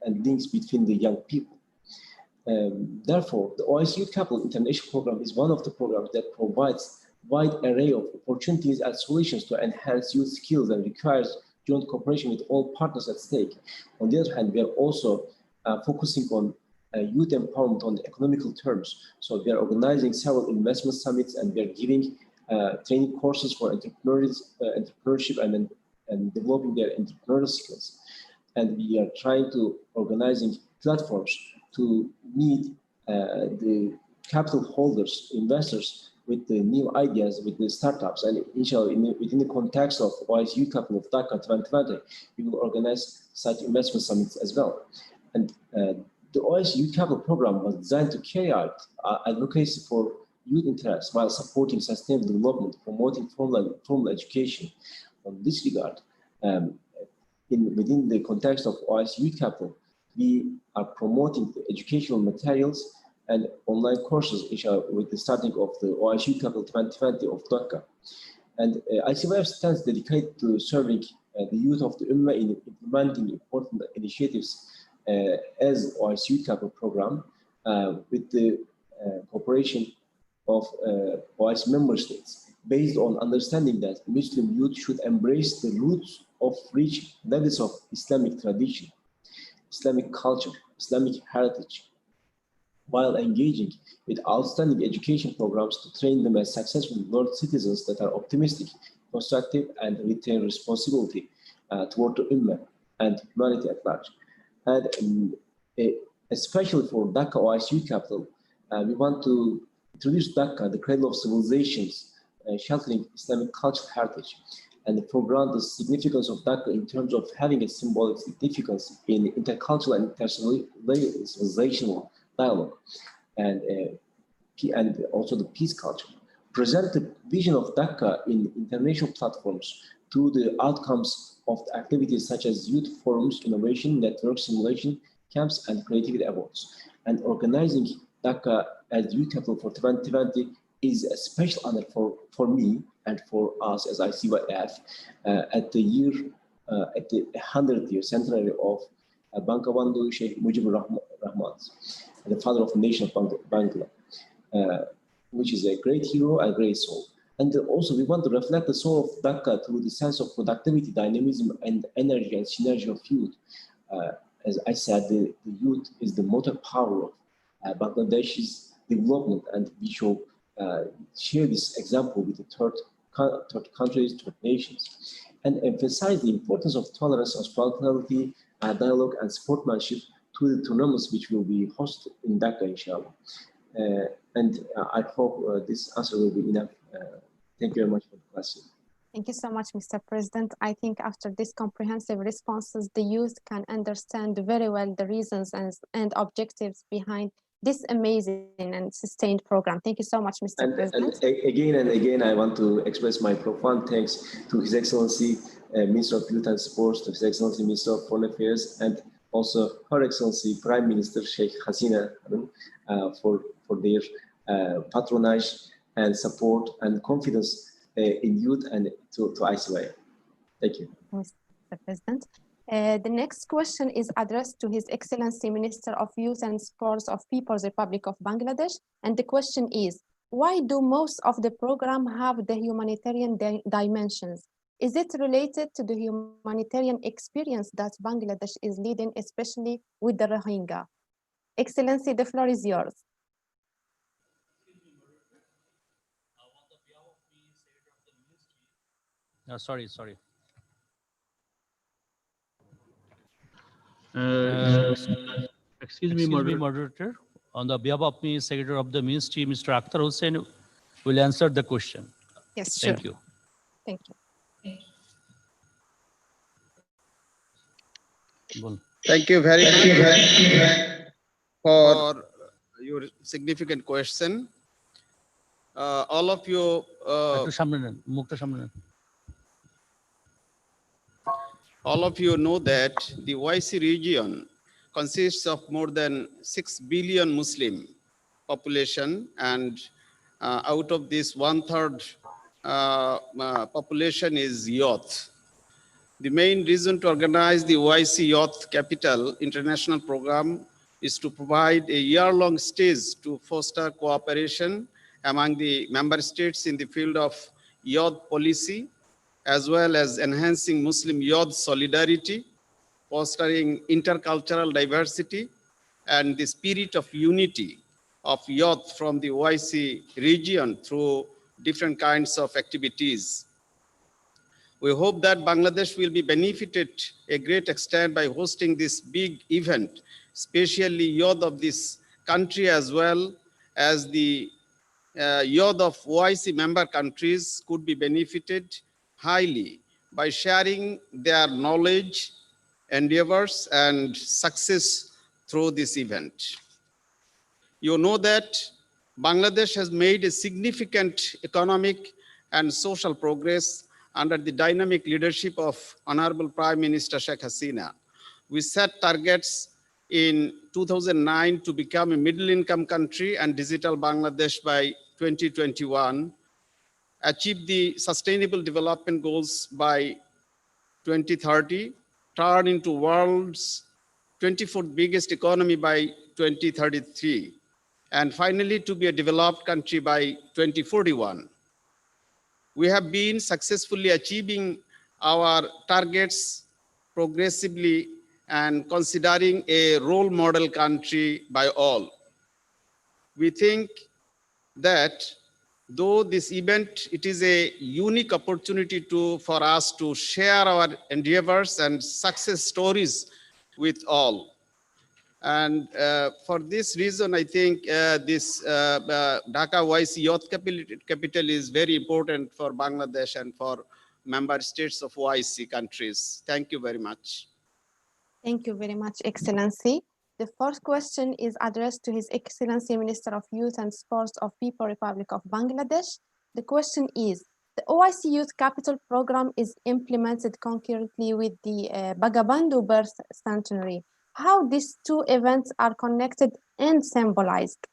and links between the young people. Therefore, the OIC Youth Capital International Program is one of the programs that provides a wide array of opportunities and solutions to enhance youth skills and requires joint cooperation with all partners at stake. On the other hand, we are also focusing on youth empowerment on economical terms. So we are organizing several investment summits, and we are giving training courses for entrepreneurship and developing their entrepreneurial skills. And we are trying to organizing platforms to meet the capital holders, investors, with the new ideas, with the startups. And inshallah, within the context of OIC Youth Capital of Dhaka 2020, we will organize such investment summits as well. And the OIC Youth Capital Program was designed to carry out advocacy for youth interests while supporting sustainable development, promoting formal education. On this regard, within the context of OIC Youth Capital, we are promoting the educational materials and online courses with the starting of the OIC Youth Capital 2020 of Dhaka. And ICYF stands dedicated to serving the youth of the Ummah in implementing important initiatives as OIC Youth Capital Program with the cooperation of OIC member states, based on understanding that Muslim youth should embrace the roots of rich levels of Islamic tradition, Islamic culture, Islamic heritage, while engaging with outstanding education programs to train them as successful world citizens that are optimistic, constructive, and retain responsibility toward the Ummah and humanity at large. And especially for Dhaka OIC Youth Capital, we want to introduce Dhaka, the cradle of civilizations, sheltering Islamic cultural heritage, and foreground the significance of Dhaka in terms of having a symbolic significance in intercultural and intercivilizational dialogue, and also the peace culture. Present the vision of Dhaka in international platforms through the outcomes of the activities such as youth forums, innovation, network simulation, camps, and creativity awards, and organizing Dhaka as Youth Capital for 2020 is a special honor for me and for us as ICYF at the 100th year centenary of Bangabandhu Sheikh Mujibur Rahman, the father of the nation of Bangla, which is a great hero and great soul. And also we want to reflect the soul of Dhaka through the sense of productivity, dynamism, and energy and synergy of youth. As I said, the youth is the motor power of Bangladesh's development, and we should share this example with the third countries, third nations, and emphasize the importance of tolerance, hospitality, dialogue, and sportsmanship to the tournaments which will be hosted in Dhaka, inshallah. And I hope this answer will be enough. Thank you very much for the question. Thank you so much, Mr. President. I think after this comprehensive responses, the youth can understand very well the reasons and objectives behind this amazing and sustained program. Thank you so much, Mr. President. And again and again, I want to express my profound thanks to His Excellency, Minister of Youth and Sports, to His Excellency, Minister of Foreign Affairs, and also Her Excellency, Prime Minister Sheikh Hasina, for their patronage and support and confidence in youth and to ICY. Thank you. Mr. President. The next question is addressed to His Excellency Minister of Youth and Sports of People's Republic of Bangladesh. And the question is, why do most of the program have the humanitarian dimensions? Is it related to the humanitarian experience that Bangladesh is leading, especially with the Rohingya? Excellency, the floor is yours. Sorry. Excuse me, moderator. On the behalf of me, Secretary of the Ministry, Mr. Akhtar Hussain, will answer the question. Yes, sure. Thank you. Thank you. Thank you very much for your significant question. All of you know that the OIC region consists of more than 6 billion Muslim population, and out of this 1/3 population is youth. The main reason to organize the OIC Youth Capital International Program is to provide a year-long stage to foster cooperation among the member states in the field of youth policy, as well as enhancing Muslim youth solidarity, fostering intercultural diversity, and the spirit of unity of youth from the OIC region through different kinds of activities. We hope that Bangladesh will be benefited a great extent by hosting this big event, especially youth of this country as well as the youth of OIC member countries could be benefited highly by sharing their knowledge, endeavors, and success through this event. You know that Bangladesh has made a significant economic and social progress under the dynamic leadership of Honorable Prime Minister Sheikh Hasina. We set targets in 2009 to become a middle-income country and digital Bangladesh by 2021, achieve the Sustainable Development Goals by 2030, turn into world's 24th biggest economy by 2033, and finally to be a developed country by 2041. We have been successfully achieving our targets progressively and considering a role model country by all. We think that though this event, it is a unique opportunity for us to share our endeavors and success stories with all. And for this reason, I think this Dhaka OIC Youth Capital is very important for Bangladesh and for member states of OIC countries. Thank you very much. Thank you very much, Excellency. The first question is addressed to His Excellency Minister of Youth and Sports of People's Republic of Bangladesh. The question is, the OIC Youth Capital Program is implemented concurrently with the Bangabandhu birth centenary. How these two events are connected and symbolized?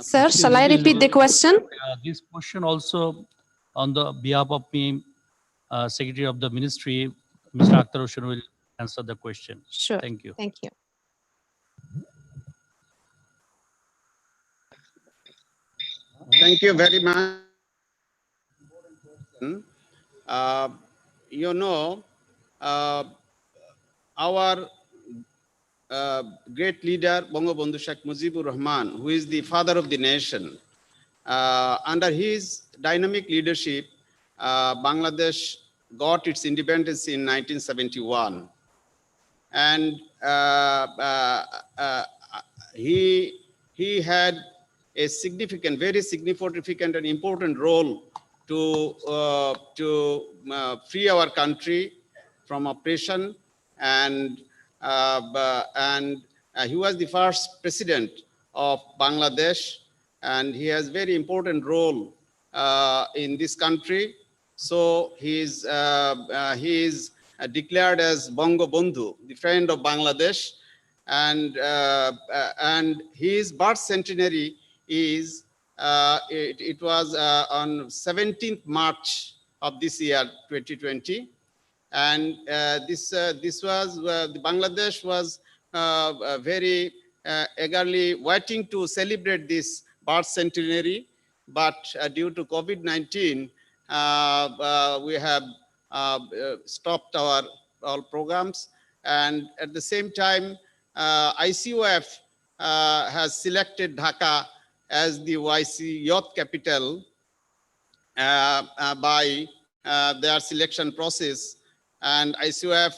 Sir, shall I repeat the question? This question also on the behalf of me, Secretary of the Ministry, Mr. Akhtar Hussain will answer the question. Sure. Thank you. Thank you. Thank you very much. You know, our great leader, Bangabandhu Sheikh Mujibur Rahman, who is the father of the nation, under his dynamic leadership, Bangladesh got its independence in 1971. And he had a significant, very significant and important role to free our country from oppression, and he was the first president of Bangladesh, and he has very important role in this country. So he is declared as Bangabandhu, the friend of Bangladesh, and his birth centenary is it was on 17th March of this year 2020, and this was the Bangladesh was very eagerly waiting to celebrate this birth centenary, but due to COVID-19 we have stopped our all programs, and at the same time ICOF has selected Dhaka as the OIC Youth Capital by their selection process, and ICOF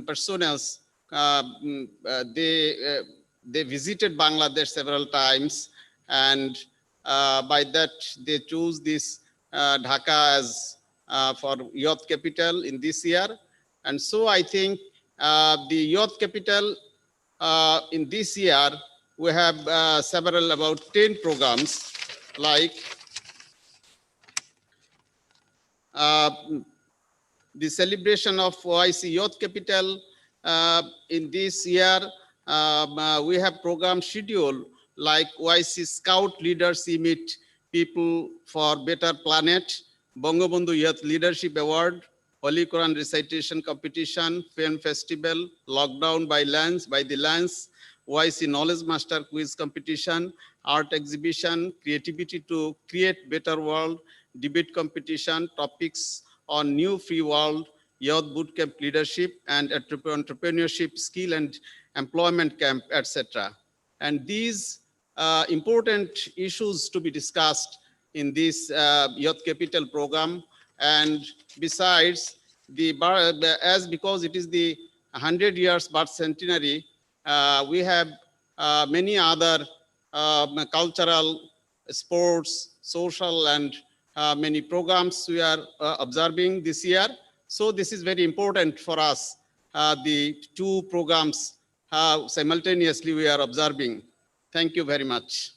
personnel they visited Bangladesh several times, and by that they choose this Dhaka as for Youth Capital in this year. And so I think the Youth Capital in this year, we have about 10 programs, like the celebration of OIC Youth Capital in this year. We have program scheduled like OIC Scout Leaders Meet People for Better Planet, Bangabandhu Youth Leadership Award, Holy Quran Recitation Competition, Film Festival, Lockdown by the Lens, OIC Knowledge Master Quiz Competition, Art Exhibition, Creativity to Create Better World, Debate Competition, topics on New Free World, Youth Bootcamp Leadership and Entrepreneurship Skill and Employment Camp, etc. And these important issues to be discussed in this Youth Capital program. And besides, because it is the 100 years birth centenary, we have many other cultural, sports, social, and many programs we are observing this year. So this is very important for us, the two programs simultaneously we are observing. Thank you very much.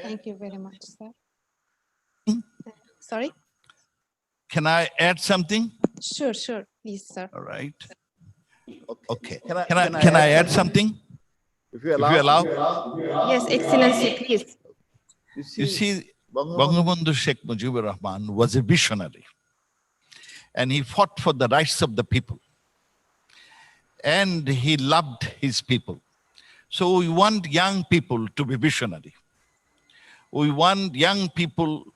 Thank you very much, sir. Sorry? Can I add something? Sure, please, sir. All right. Okay. Can I add something? If you allow? Yes, Excellency, please. You see, Bangabandhu Sheikh Mujibur Rahman was a visionary, and he fought for the rights of the people, and he loved his people. So we want young people to be visionary. We want young people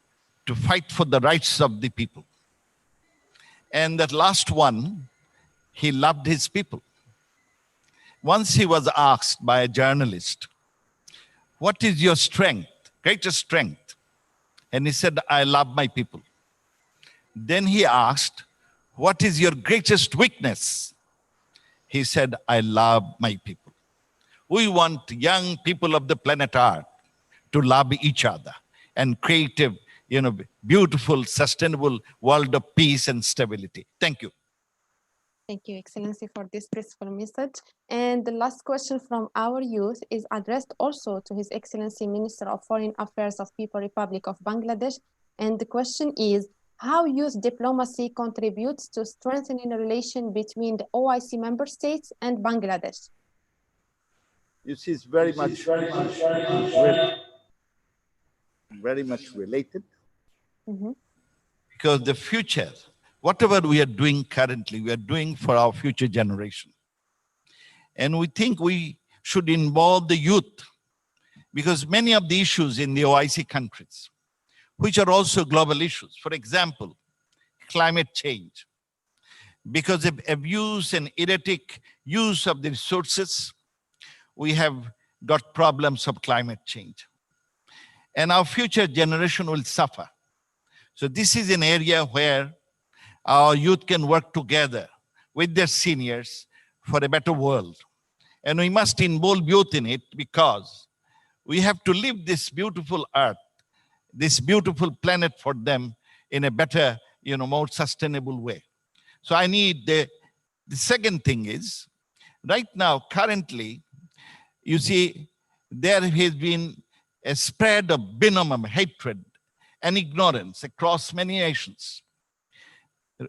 to fight for the rights of the people. And that last one, he loved his people. Once he was asked by a journalist, what is your strength, greatest strength? And he said, I love my people. Then he asked, what is your greatest weakness? He said, I love my people. We want young people of the planet Earth to love each other and create a beautiful, sustainable world of peace and stability. Thank you. Thank you, Excellency, for this peaceful message. And the last question from our youth is addressed also to His Excellency Minister of Foreign Affairs of People Republic of Bangladesh. And the question is, how youth diplomacy contributes to strengthening a relation between the OIC member states and Bangladesh. You see, it's very much related. Mm-hmm. Because the future, whatever we are doing currently, we are doing for our future generation. And we think we should involve the youth, because many of the issues in the OIC countries, which are also global issues, for example, climate change, because of abuse and erratic use of the resources, we have got problems of climate change. And our future generation will suffer. So this is an area where our youth can work together with their seniors for a better world. And we must involve youth in it, because we have to live this beautiful earth, this beautiful planet for them in a better, more sustainable way. So I need the second thing is, right now, currently, you see, there has been a spread of venom, hatred, and ignorance across many nations.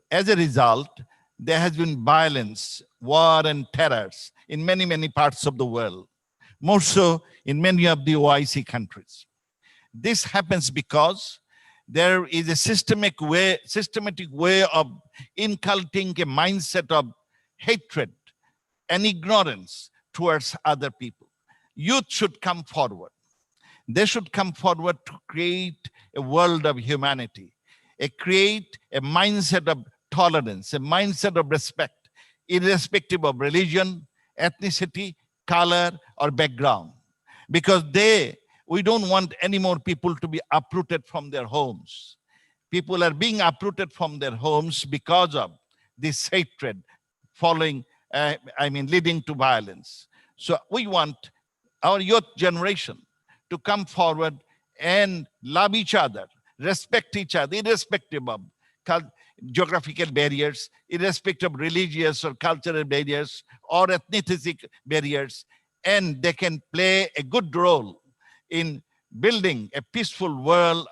As a result, there has been violence, war, and terrors in many, many parts of the world, more so in many of the OIC countries. This happens because there is a systematic way of inculcating a mindset of hatred and ignorance towards other people. Youth should come forward. They should come forward to create a world of humanity, create a mindset of tolerance, a mindset of respect, irrespective of religion, ethnicity, color, or background. Because we don't want any more people to be uprooted from their homes. People are being uprooted from their homes because of this hatred leading to violence. So we want our youth generation to come forward and love each other, respect each other, irrespective of geographical barriers, irrespective of religious or cultural barriers or ethnicity barriers, and they can play a good role in building a peaceful world,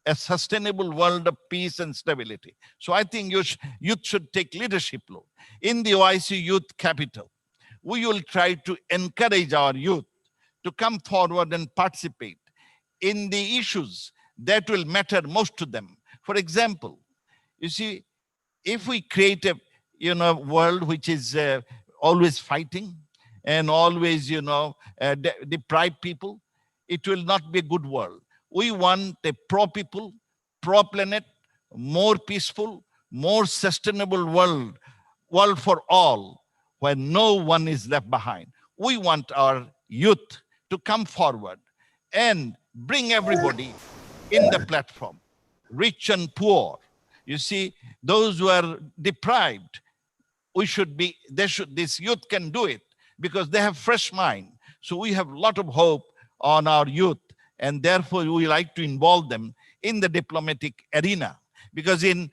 a sustainable world of peace and stability. So I think youth should take leadership role. In the OIC Youth Capital, we will try to encourage our youth to come forward and participate in the issues that will matter most to them. For example, you see, if we create a world which is always fighting and always deprive people, it will not be a good world. We want a pro-people, pro-planet, more peaceful, more sustainable world for all, where no one is left behind. We want our youth to come forward and bring everybody in the platform, rich and poor. You see, those who are deprived, this youth can do it because they have fresh mind. So we have a lot of hope on our youth, and therefore we like to involve them in the diplomatic arena, because the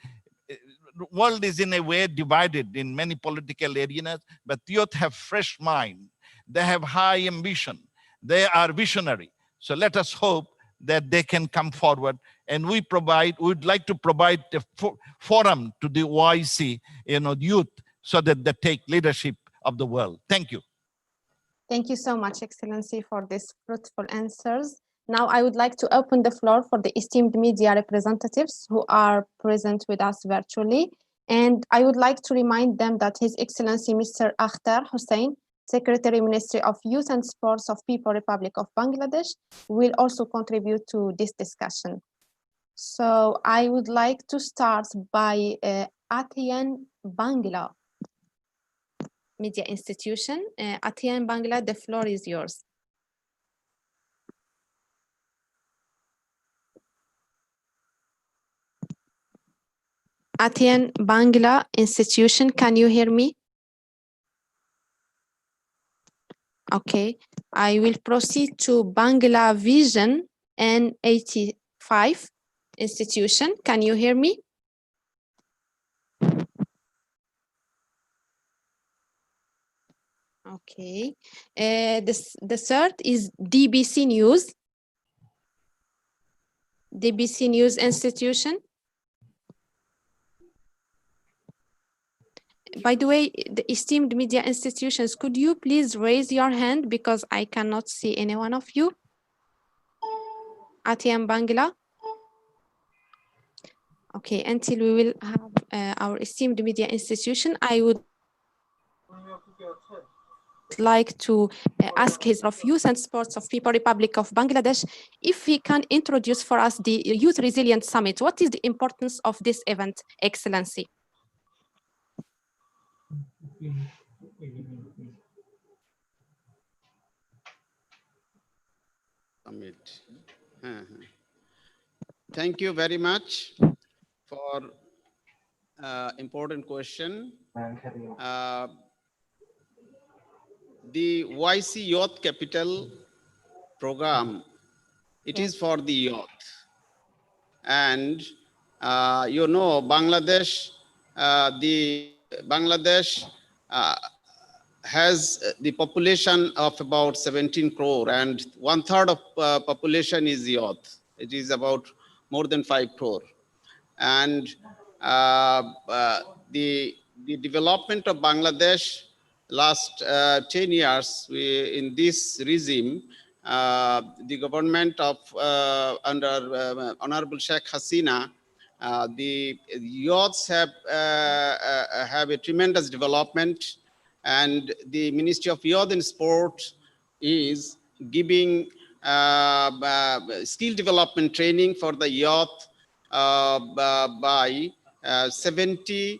world is in a way divided in many political arenas, but youth have fresh mind. They have high ambition. They are visionary. So let us hope that they can come forward, and we'd like to provide a forum to the OIC, youth, so that they take leadership of the world. Thank you. Thank you so much, Excellency, for these fruitful answers. Now I would like to open the floor for the esteemed media representatives who are present with us virtually. And I would like to remind them that His Excellency Mr. Akhtar Hussain, Secretary Ministry of Youth and Sports of People Republic of Bangladesh, will also contribute to this discussion. So I would like to start by ATN Bangla Media Institution. ATN Bangla, the floor is yours. ATN Bangla Institution, can you hear me? Okay, I will proceed to Bangla Vision N85 Institution. Can you hear me? Okay, the third is DBC News. DBC News Institution. by the way, the esteemed media institutions, could you please raise your hand because I cannot see any one of you? ATM Bangla. Okay, until we will have our esteemed media institution, I would like to ask his of Youth and Sports of People Republic of Bangladesh if he can introduce for us the Youth Resilience Summit. What is the importance of this event, Excellency? Summit. Thank you very much for important question. The OIC Youth Capital program, it is for the youth. And you know, Bangladesh, Bangladesh has the population of about 17 crore, and 1/3 of population is youth. It is about more than 5 crore. And the development of Bangladesh last 10 years, in this regime, the government of under Honorable Sheikh Hasina, the youths have a tremendous development, and the Ministry of Youth and Sport is giving skill development training for the youth by 70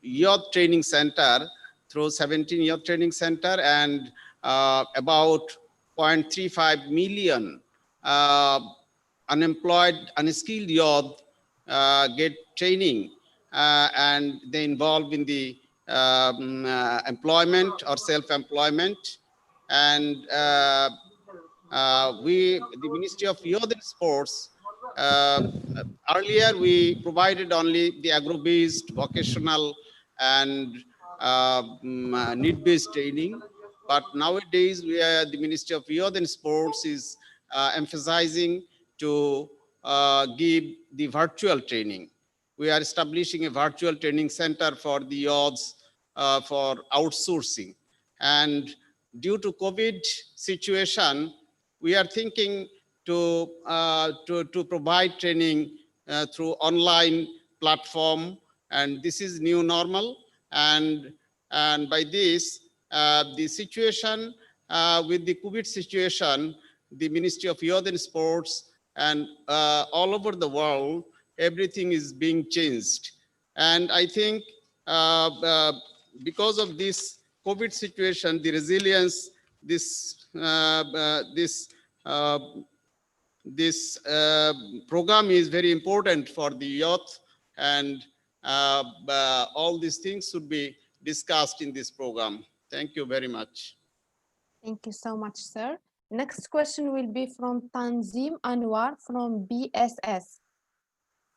youth training center, through 17 youth training center, and about 0.35 million unemployed, unskilled youth get training, and they involve in the employment or self-employment. And the Ministry of Youth and Sports, earlier we provided only the agro-based, vocational, and need-based training. But nowadays, the Ministry of Youth and Sports is emphasizing to give the virtual training. We are establishing a virtual training center for the youths for outsourcing. And due to COVID situation, we are thinking to provide training through online platform, and this is new normal. And by this, the situation with the COVID situation, the Ministry of Youth and Sports and all over the world, everything is being changed. And I think because of this COVID situation, the resilience, this program is very important for the youth, and all these things should be discussed in this program. Thank you very much. Thank you so much, sir. Next question will be from Tanzim Anwar from BSS.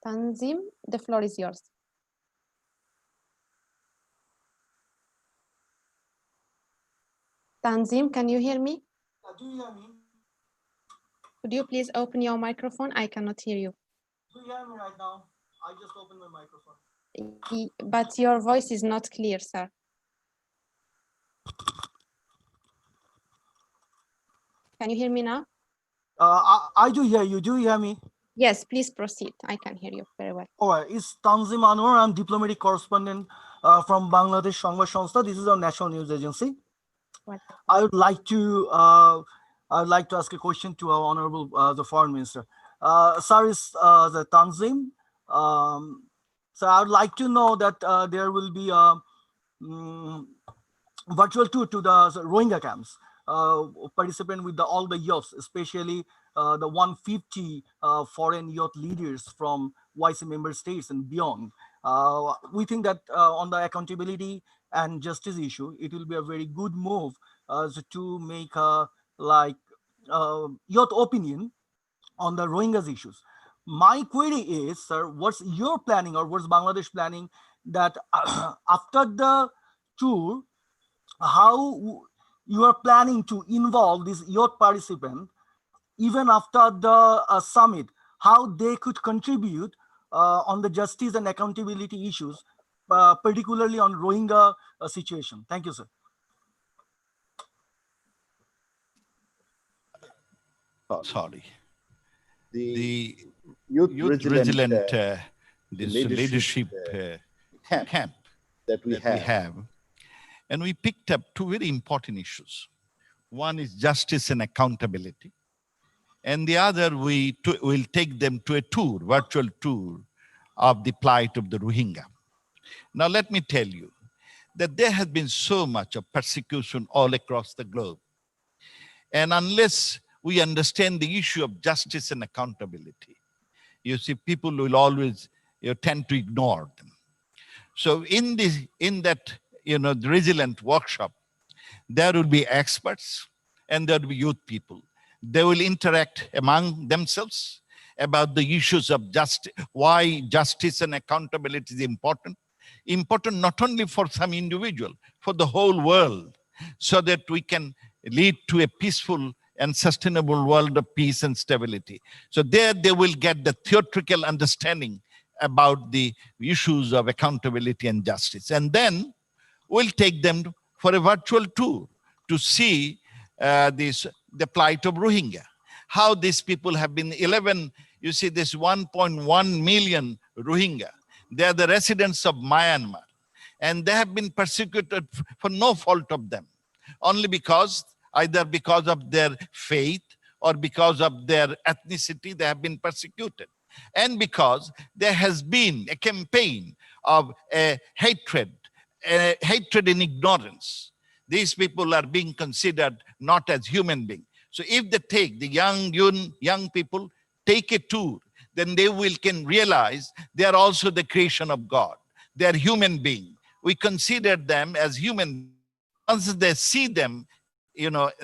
Tanzim, the floor is yours. Tanzim, can you hear me? Do you hear me? Could you please open your microphone? I cannot hear you. Do you hear me right now? I just opened my microphone. But your voice is not clear, sir. Can you hear me now? I do hear you. Do you hear me? Yes, please proceed. I can hear you very well. All right. It's Tanzim Anwar. I'm diplomatic correspondent from Bangladesh Sangba Sanstha. This is our national news agency. What? I would like to ask a question to our honorable the foreign minister. Sir, is the Tanzim. So I would like to know that there will be a virtual tour to the Rohingya camps. Participant with all the youths, especially the 150 foreign youth leaders from OIC member states and beyond. We think that on the accountability and justice issue, it will be a very good move to make youth opinion on the Rohingyas issues. My query is, sir, what's your planning, or what's Bangladesh planning, that after the tour, how you are planning to involve these youth participants, even after the summit, how they could contribute on the justice and accountability issues particularly on Rohingya situation? Thank you, sir. Sorry. The Youth youth resilient resilient this leadership leadership camp that we have. and we picked up two very important issues. One is justice and accountability, and the other will take them to a tour, virtual tour of the plight of the Rohingya. Now let me tell you that there has been so much of persecution all across the globe, and unless we understand the issue of justice and accountability, you see, people will always tend to ignore them. So in that the resilient workshop, there will be experts and there will be youth people. They will interact among themselves about the issues of justice, why justice and accountability is important. Important not only for some individual, for the whole world, so that we can lead to a peaceful and sustainable world of peace and stability. So there they will get the theoretical understanding about the issues of accountability and justice. And then we'll take them for a virtual tour to see the plight of Rohingya. How these people have been you see this 1.1 million Rohingya. They are the residents of Myanmar. And they have been persecuted for no fault of them. Only either because of their faith or because of their ethnicity, they have been persecuted. And because there has been a campaign of hatred and ignorance. These people are being considered not as human beings. So if they take the young people, take a tour, then they can realize they are also the creation of God. They are human beings. We consider them as human beings. Once they see them,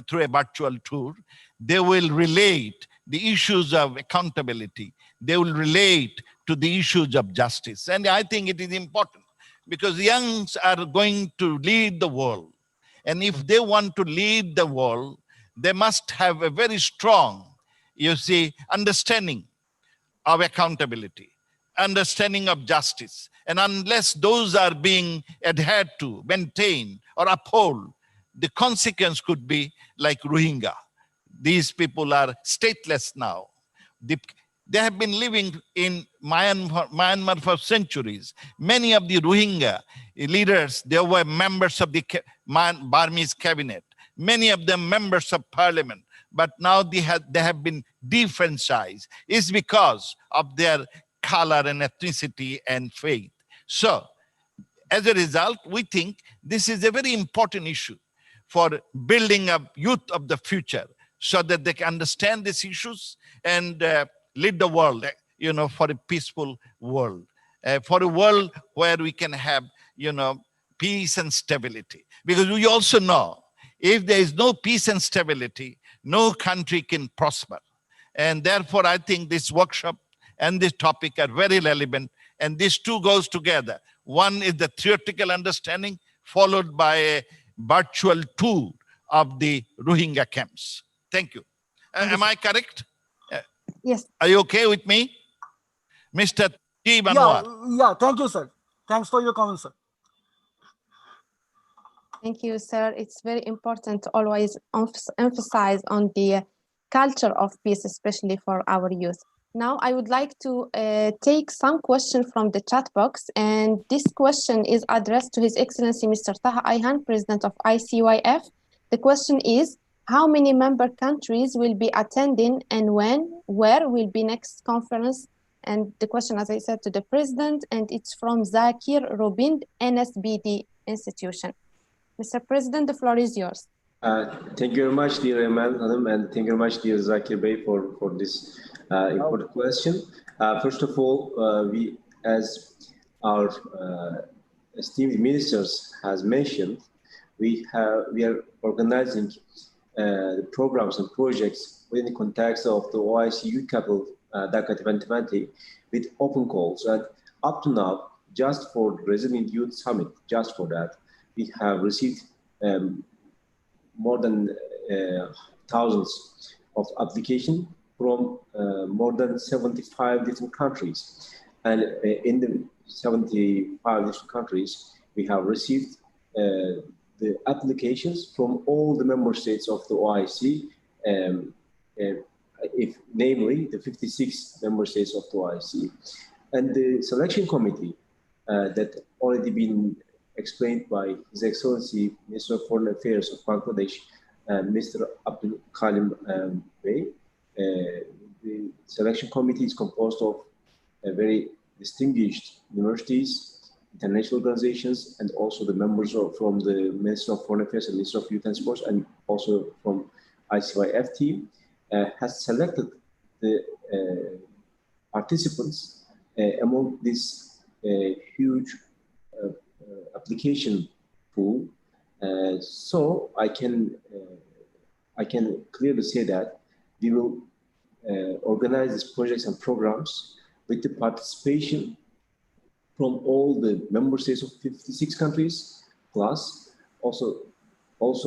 through a virtual tour, they will relate the issues of accountability. They will relate to the issues of justice. And I think it is important because the youngs are going to lead the world. And if they want to lead the world, they must have a very strong, understanding of accountability, understanding of justice. And unless those are being adhered to, maintained, or upheld, the consequence could be like Rohingya. These people are stateless now. They have been living in Myanmar for centuries. Many of the Rohingya leaders, they were members of the Burmese cabinet. Many of them members of parliament. But now they have been defranchised. It's because of their color and ethnicity and faith. So, as a result, we think this is a very important issue for building up youth of the future so that they can understand these issues and lead the world, for a peaceful world, for a world where we can have, peace and stability. Because we also know if there is no peace and stability, no country can prosper. And therefore, I think this workshop and this topic are very relevant. And these two goes together. One is the theoretical understanding followed by a virtual tour of the Rohingya camps. Thank you. Am I correct? Yes. Are you okay with me? Mr. T. Banwar. Yeah, thank you, sir. Thanks for your comments, sir. Thank you, sir. It's very important to always emphasize on the culture of peace, especially for our youth. Now, I would like to take some questions from the chat box, and this question is addressed to His Excellency Mr. Taha Ayhan, President of ICYF. The question is, how many member countries will be attending and where will be next conference? And the question, as I said, to the President, and it's from Zakir Robind, NSBD institution. Mr. President, the floor is yours. Thank you very much, dear Emel Hanım, and thank you very much, dear Zakir Bey, for this important question. First of all, we, as our esteemed ministers has mentioned, we are organizing the programs and projects within the context of the OIC Youth Capital Dhaka 2020 with open calls. And up to now, just for the Resilient Youth Summit, just for that, we have received more than thousands of applications from more than 75 different countries. And in the 75 different countries, we have received the applications from all the member states of the OIC, namely the 56 member states of the OIC. And the selection committee that already been explained by His Excellency Minister of Foreign Affairs of Bangladesh, Mr. Abdul Kalim Bey. The selection committee is composed of very distinguished universities, international organizations, and also the members from the Minister of Foreign Affairs and Minister of Youth and Sports, and also from ICYF team, has selected the participants among this huge application pool. So I can clearly say that we will organize these projects and programs with the participation from all the member states of 56 countries, plus also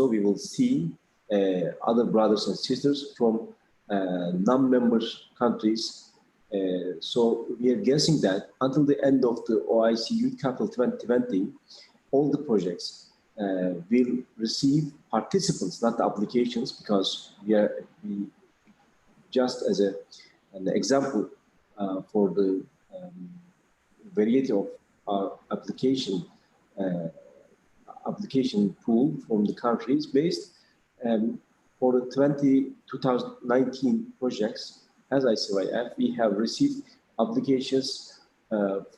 we will see other brothers and sisters from non-member countries. So we are guessing that until the end of the OIC Youth Capital 2020, all the projects will receive participants, not the applications, because we just as an example for the variety of our application pool from the countries based. For the 2019 projects, as ICYF, we have received applications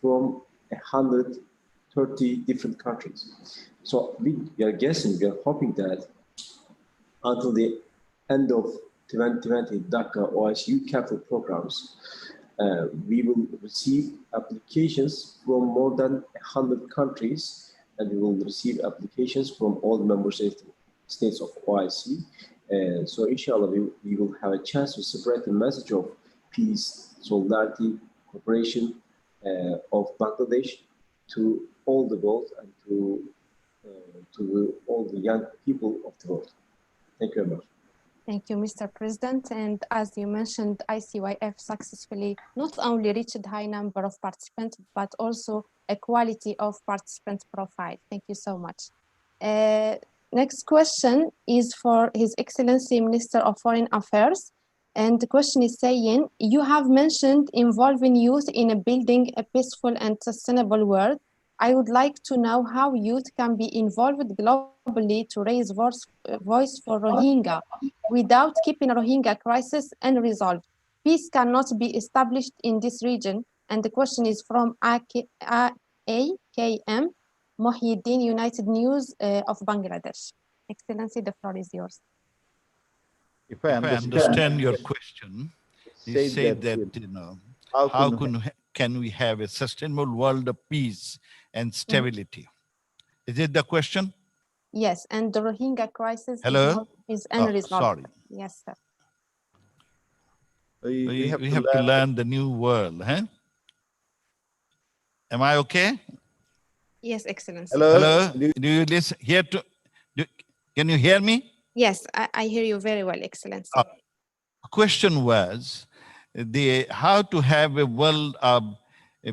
from 130 different countries. So we are guessing, we are hoping that until the end of 2020 Dhaka OIC Youth Capital programs, we will receive applications from more than 100 countries, and we will receive applications from all the member states of OIC. So inshallah, we will have a chance to spread the message of peace, solidarity, cooperation of Bangladesh to all the world and to all the young people of the world. Thank you very much. Thank you, Mr. President. And as you mentioned, ICYF successfully not only reached a high number of participants, but also a quality of participant profile. Thank you so much. Next question is for His Excellency Minister of Foreign Affairs. And the question is saying, you have mentioned involving youth in building a peaceful and sustainable world. I would like to know how youth can be involved globally to raise voice for Rohingya without keeping Rohingya crisis unresolved. Peace cannot be established in this region. And the question is from AKM Mohyiddin, United News of Bangladesh. Excellency, the floor is yours. If I understand your question, you say that, you know, how can we have a sustainable world of peace and stability? Is it the question? Yes, and the Rohingya crisis is unresolved. Sorry. Yes, sir. We have to learn the new world, huh? Am I okay? Yes, Excellency. Hello? Do you listen here to? Can you hear me? Yes, I hear you very well, Excellency. The question was how to have a world of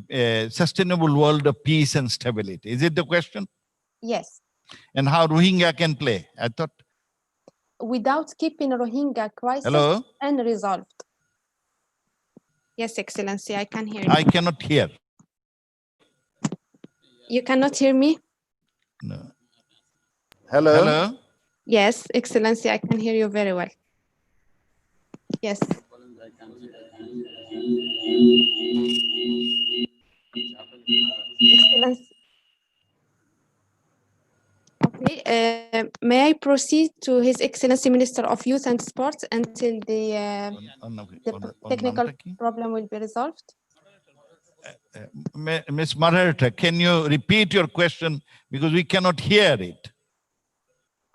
a sustainable world of peace and stability. Is it the question? Yes. And how Rohingya can play? I thought. Without keeping Rohingya crisis unresolved. Yes, Excellency, I can hear you. I cannot hear. You cannot hear me? No. Hello? Yes, Excellency, I can hear you very well. Yes. Excellency. Okay, may I proceed to His Excellency Minister of Youth and Sports until the technical problem will be resolved? Ms. Marharita, can you repeat your question because we cannot hear it?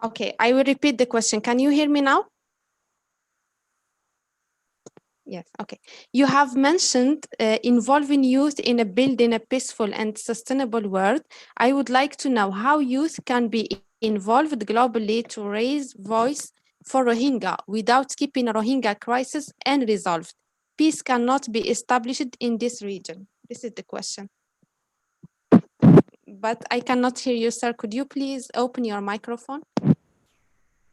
Okay, I will repeat the question. Can you hear me now? Yes, okay. You have mentioned involving youth in building a peaceful and sustainable world. I would like to know how youth can be involved globally to raise voice for Rohingya without keeping Rohingya crisis unresolved. Peace cannot be established in this region. This is the question. but I cannot hear you, sir. Could you please open your microphone?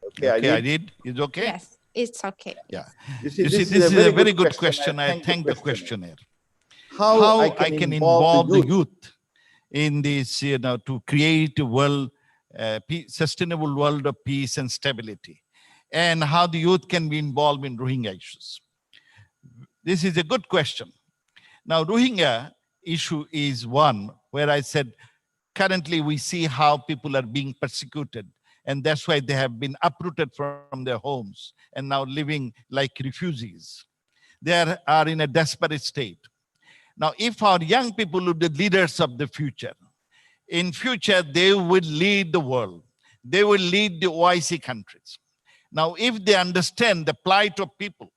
Okay, I did. Is okay? Yes, it's okay. Yeah. You see, This is a very good question. I thank the questioner. How I can involve the youth in this, to create a world, sustainable world of peace and stability, and how the youth can be involved in Rohingya issues. This is a good question. Now, Rohingya issue is one where I said, currently we see how people are being persecuted, and that's why they have been uprooted from their homes and now living like refugees. They are in a desperate state. Now, if our young people are the leaders of the future, in future, they will lead the world. They will lead the OIC countries. Now, if they understand the plight of people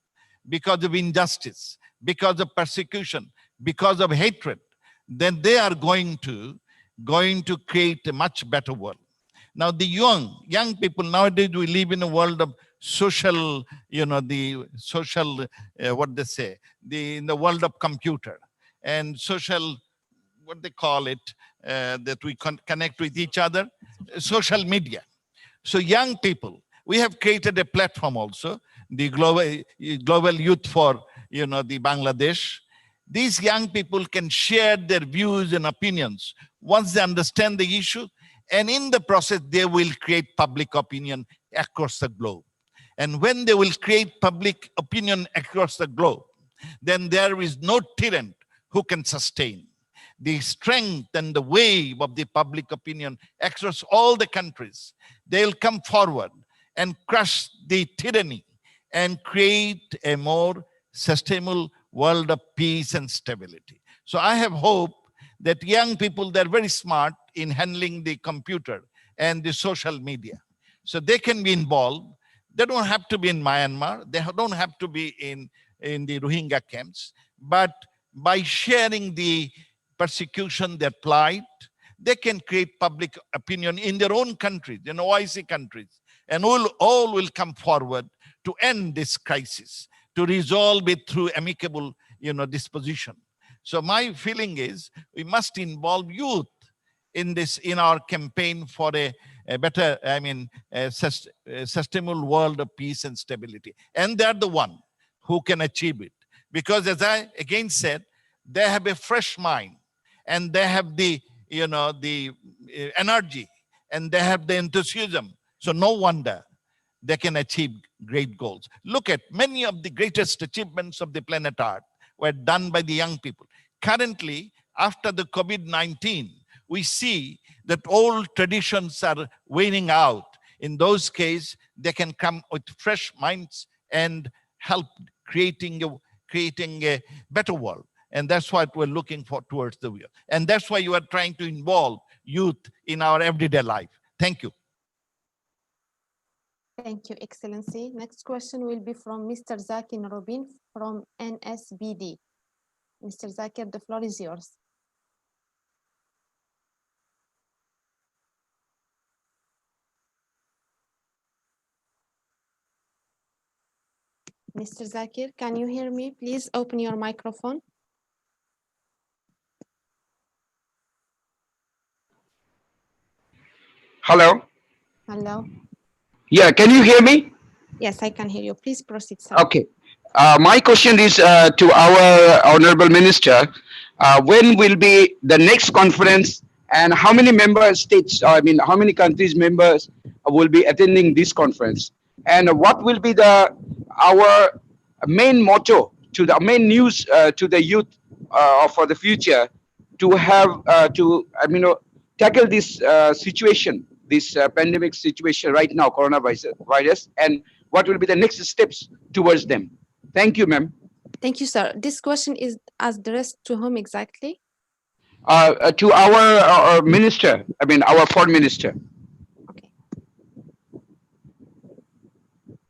because of injustice, because of persecution, because of hatred, then they are going to create a much better world. Now, the young people nowadays, we live in a world of social, the social, what they say, in the world of computer and social, what they call it, that we connect with each other, social media. So young people, we have created a platform also, the global youth for, the Bangladesh. These young people can share their views and opinions once they understand the issue, and in the process, they will create public opinion across the globe. And when they will create public opinion across the globe, then there is no tyrant who can sustain the strength and the wave of the public opinion across all the countries. They'll come forward and crush the tyranny and create a more sustainable world of peace and stability. So I have hope that young people, they're very smart in handling the computer and the social media. So they can be involved. They don't have to be in Myanmar. They don't have to be in the Rohingya camps. But by sharing the persecution, their plight, they can create public opinion in their own countries, in OIC countries. And all will come forward to end this crisis, to resolve it through amicable, disposition. So my feeling is we must involve youth in this, in our campaign for a better, sustainable world of peace and stability. And they're the one who can achieve it. Because as I again said, they have a fresh mind and they have the, the energy and they have the enthusiasm. So no wonder they can achieve great goals. Look at many of the greatest achievements of the planet Earth were done by the young people. Currently, after the COVID-19, we see that old traditions are waning out. In those cases, they can come with fresh minds and help creating a better world. And that's what we're looking for towards the world. And that's why you are trying to involve youth in our everyday life. Thank you. Thank you, Excellency. Next question will be from Mr. Zakir Robin from NSBD. Mr. Zakir, the floor is yours. Mr. Zakir, can you hear me? Please open your microphone. Hello. Hello. Yeah, can you hear me? Yes, I can hear you. Please proceed, sir. Okay. My question is to our Honorable Minister. When will be the next conference and how many member states, how many countries members will be attending this conference? And what will be our main motto, to the main news to the youth for the future to have tackle this situation, this pandemic situation right now, coronavirus, and what will be the next steps towards them? Thank you, ma'am. Thank you, sir. This question is addressed to whom exactly? To our minister, our foreign minister. Okay.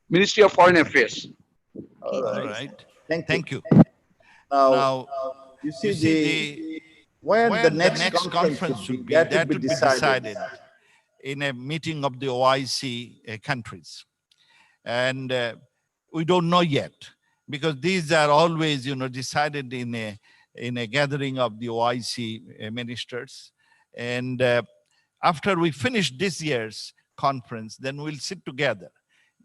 Ministry of Foreign Affairs. Okay, All right. Thank you. you. Now, you see, where the next conference should be, that would be decided in a meeting of the OIC countries. And we don't know yet, because these are always, decided in a gathering of the OIC ministers. And after we finish this year's conference, then we'll sit together.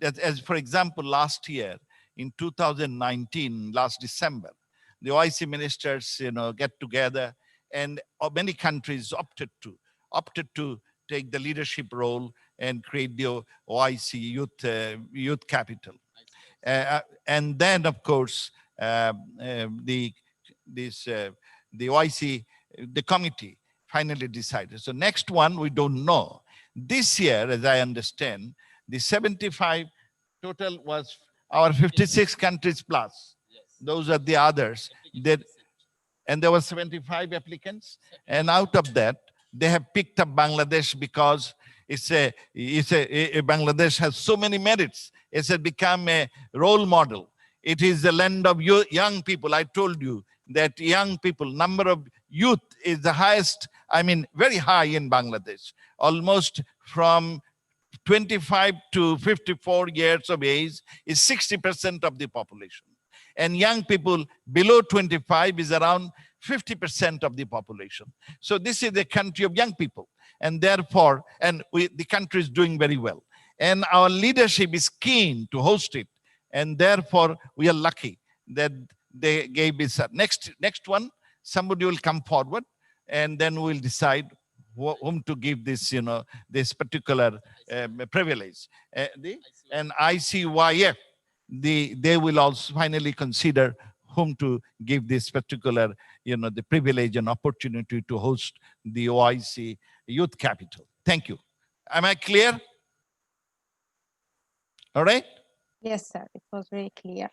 That, as for example, last year in 2019, last December, the OIC ministers, get together, and many countries opted to take the leadership role and create the OIC youth capital. And then, of course, the OIC, the committee finally decided. So next one, we don't know. This year, as I understand, the 75 total was our 56 countries plus. Yes. Those are the others. And there were 75 applicants. And out of that, they have picked up Bangladesh because Bangladesh has so many merits. It has become a role model. It is the land of young people. I told you that young people, number of youth is the highest, very high in Bangladesh. Almost from 25 to 54 years of age is 60% of the population. And young people below 25 is around 50% of the population. So this is the country of young people. And therefore, the country is doing very well. And our leadership is keen to host it. And therefore, we are lucky that they gave this. Next one, somebody will come forward, and then we'll decide whom to give this, this particular privilege. And ICYF, they will also finally consider whom to give this particular, the privilege and opportunity to host the OIC Youth Capital. Thank you. Am I clear? All right? Yes, sir. It was very clear.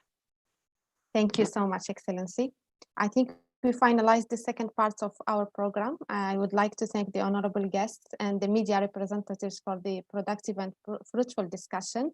Thank you so much, Excellency. I think we finalized the second part of our program. I would like to thank the honorable guests and the media representatives for the productive and fruitful discussion.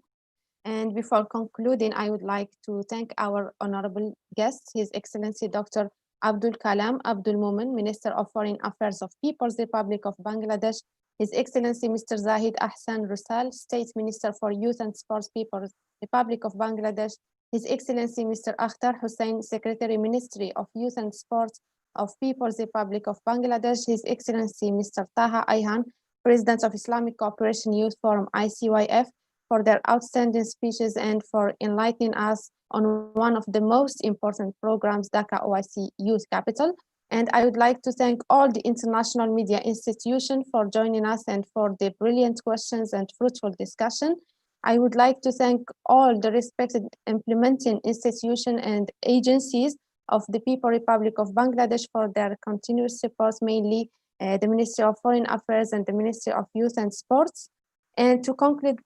And before concluding, I would like to thank our honorable guests, His Excellency Dr. Abdul Kalam Abdul Momen, Minister of Foreign Affairs of People's Republic of Bangladesh, His Excellency Mr. Zahid Ahsan Rusal, State Minister for Youth and Sports, People's Republic of Bangladesh, His Excellency Mr. Akhtar Hussain, Secretary Ministry of Youth and Sports of People's Republic of Bangladesh, His Excellency Mr. Taha Ayhan, President of Islamic Cooperation Youth Forum ICYF, for their outstanding speeches and for enlightening us on one of the most important programs, Dhaka OIC Youth Capital. And I would like to thank all the international media institutions for joining us and for the brilliant questions and fruitful discussion. I would like to thank all the respected implementing institutions and agencies of the People's Republic of Bangladesh for their continuous support, mainly the Ministry of Foreign Affairs and the Ministry of Youth and Sports. And to conclude,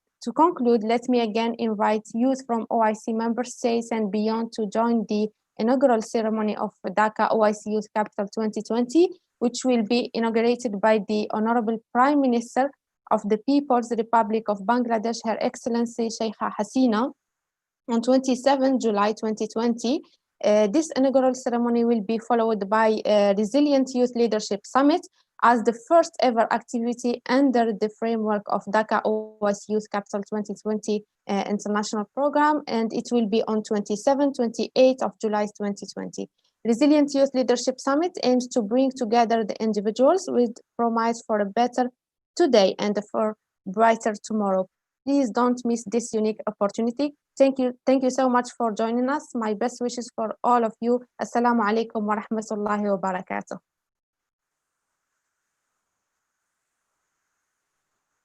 let me again invite youth from OIC member states and beyond to join the inaugural ceremony of Dhaka OIC Youth Capital 2020, which will be inaugurated by the Honorable Prime Minister of the People's Republic of Bangladesh, Her Excellency Sheikha Hasina, on 27 July 2020. This inaugural ceremony will be followed by a Resilient Youth Leadership Summit as the first ever activity under the framework of Dhaka OIC Youth Capital 2020 international program, and it will be on 27-28 of July 2020. Resilient Youth Leadership Summit aims to bring together the individuals with promise for a better today and for brighter tomorrow. Please don't miss this unique opportunity. Thank you so much for joining us. My best wishes for all of you. Assalamu alaikum wa rahmatullahi wa barakatuh.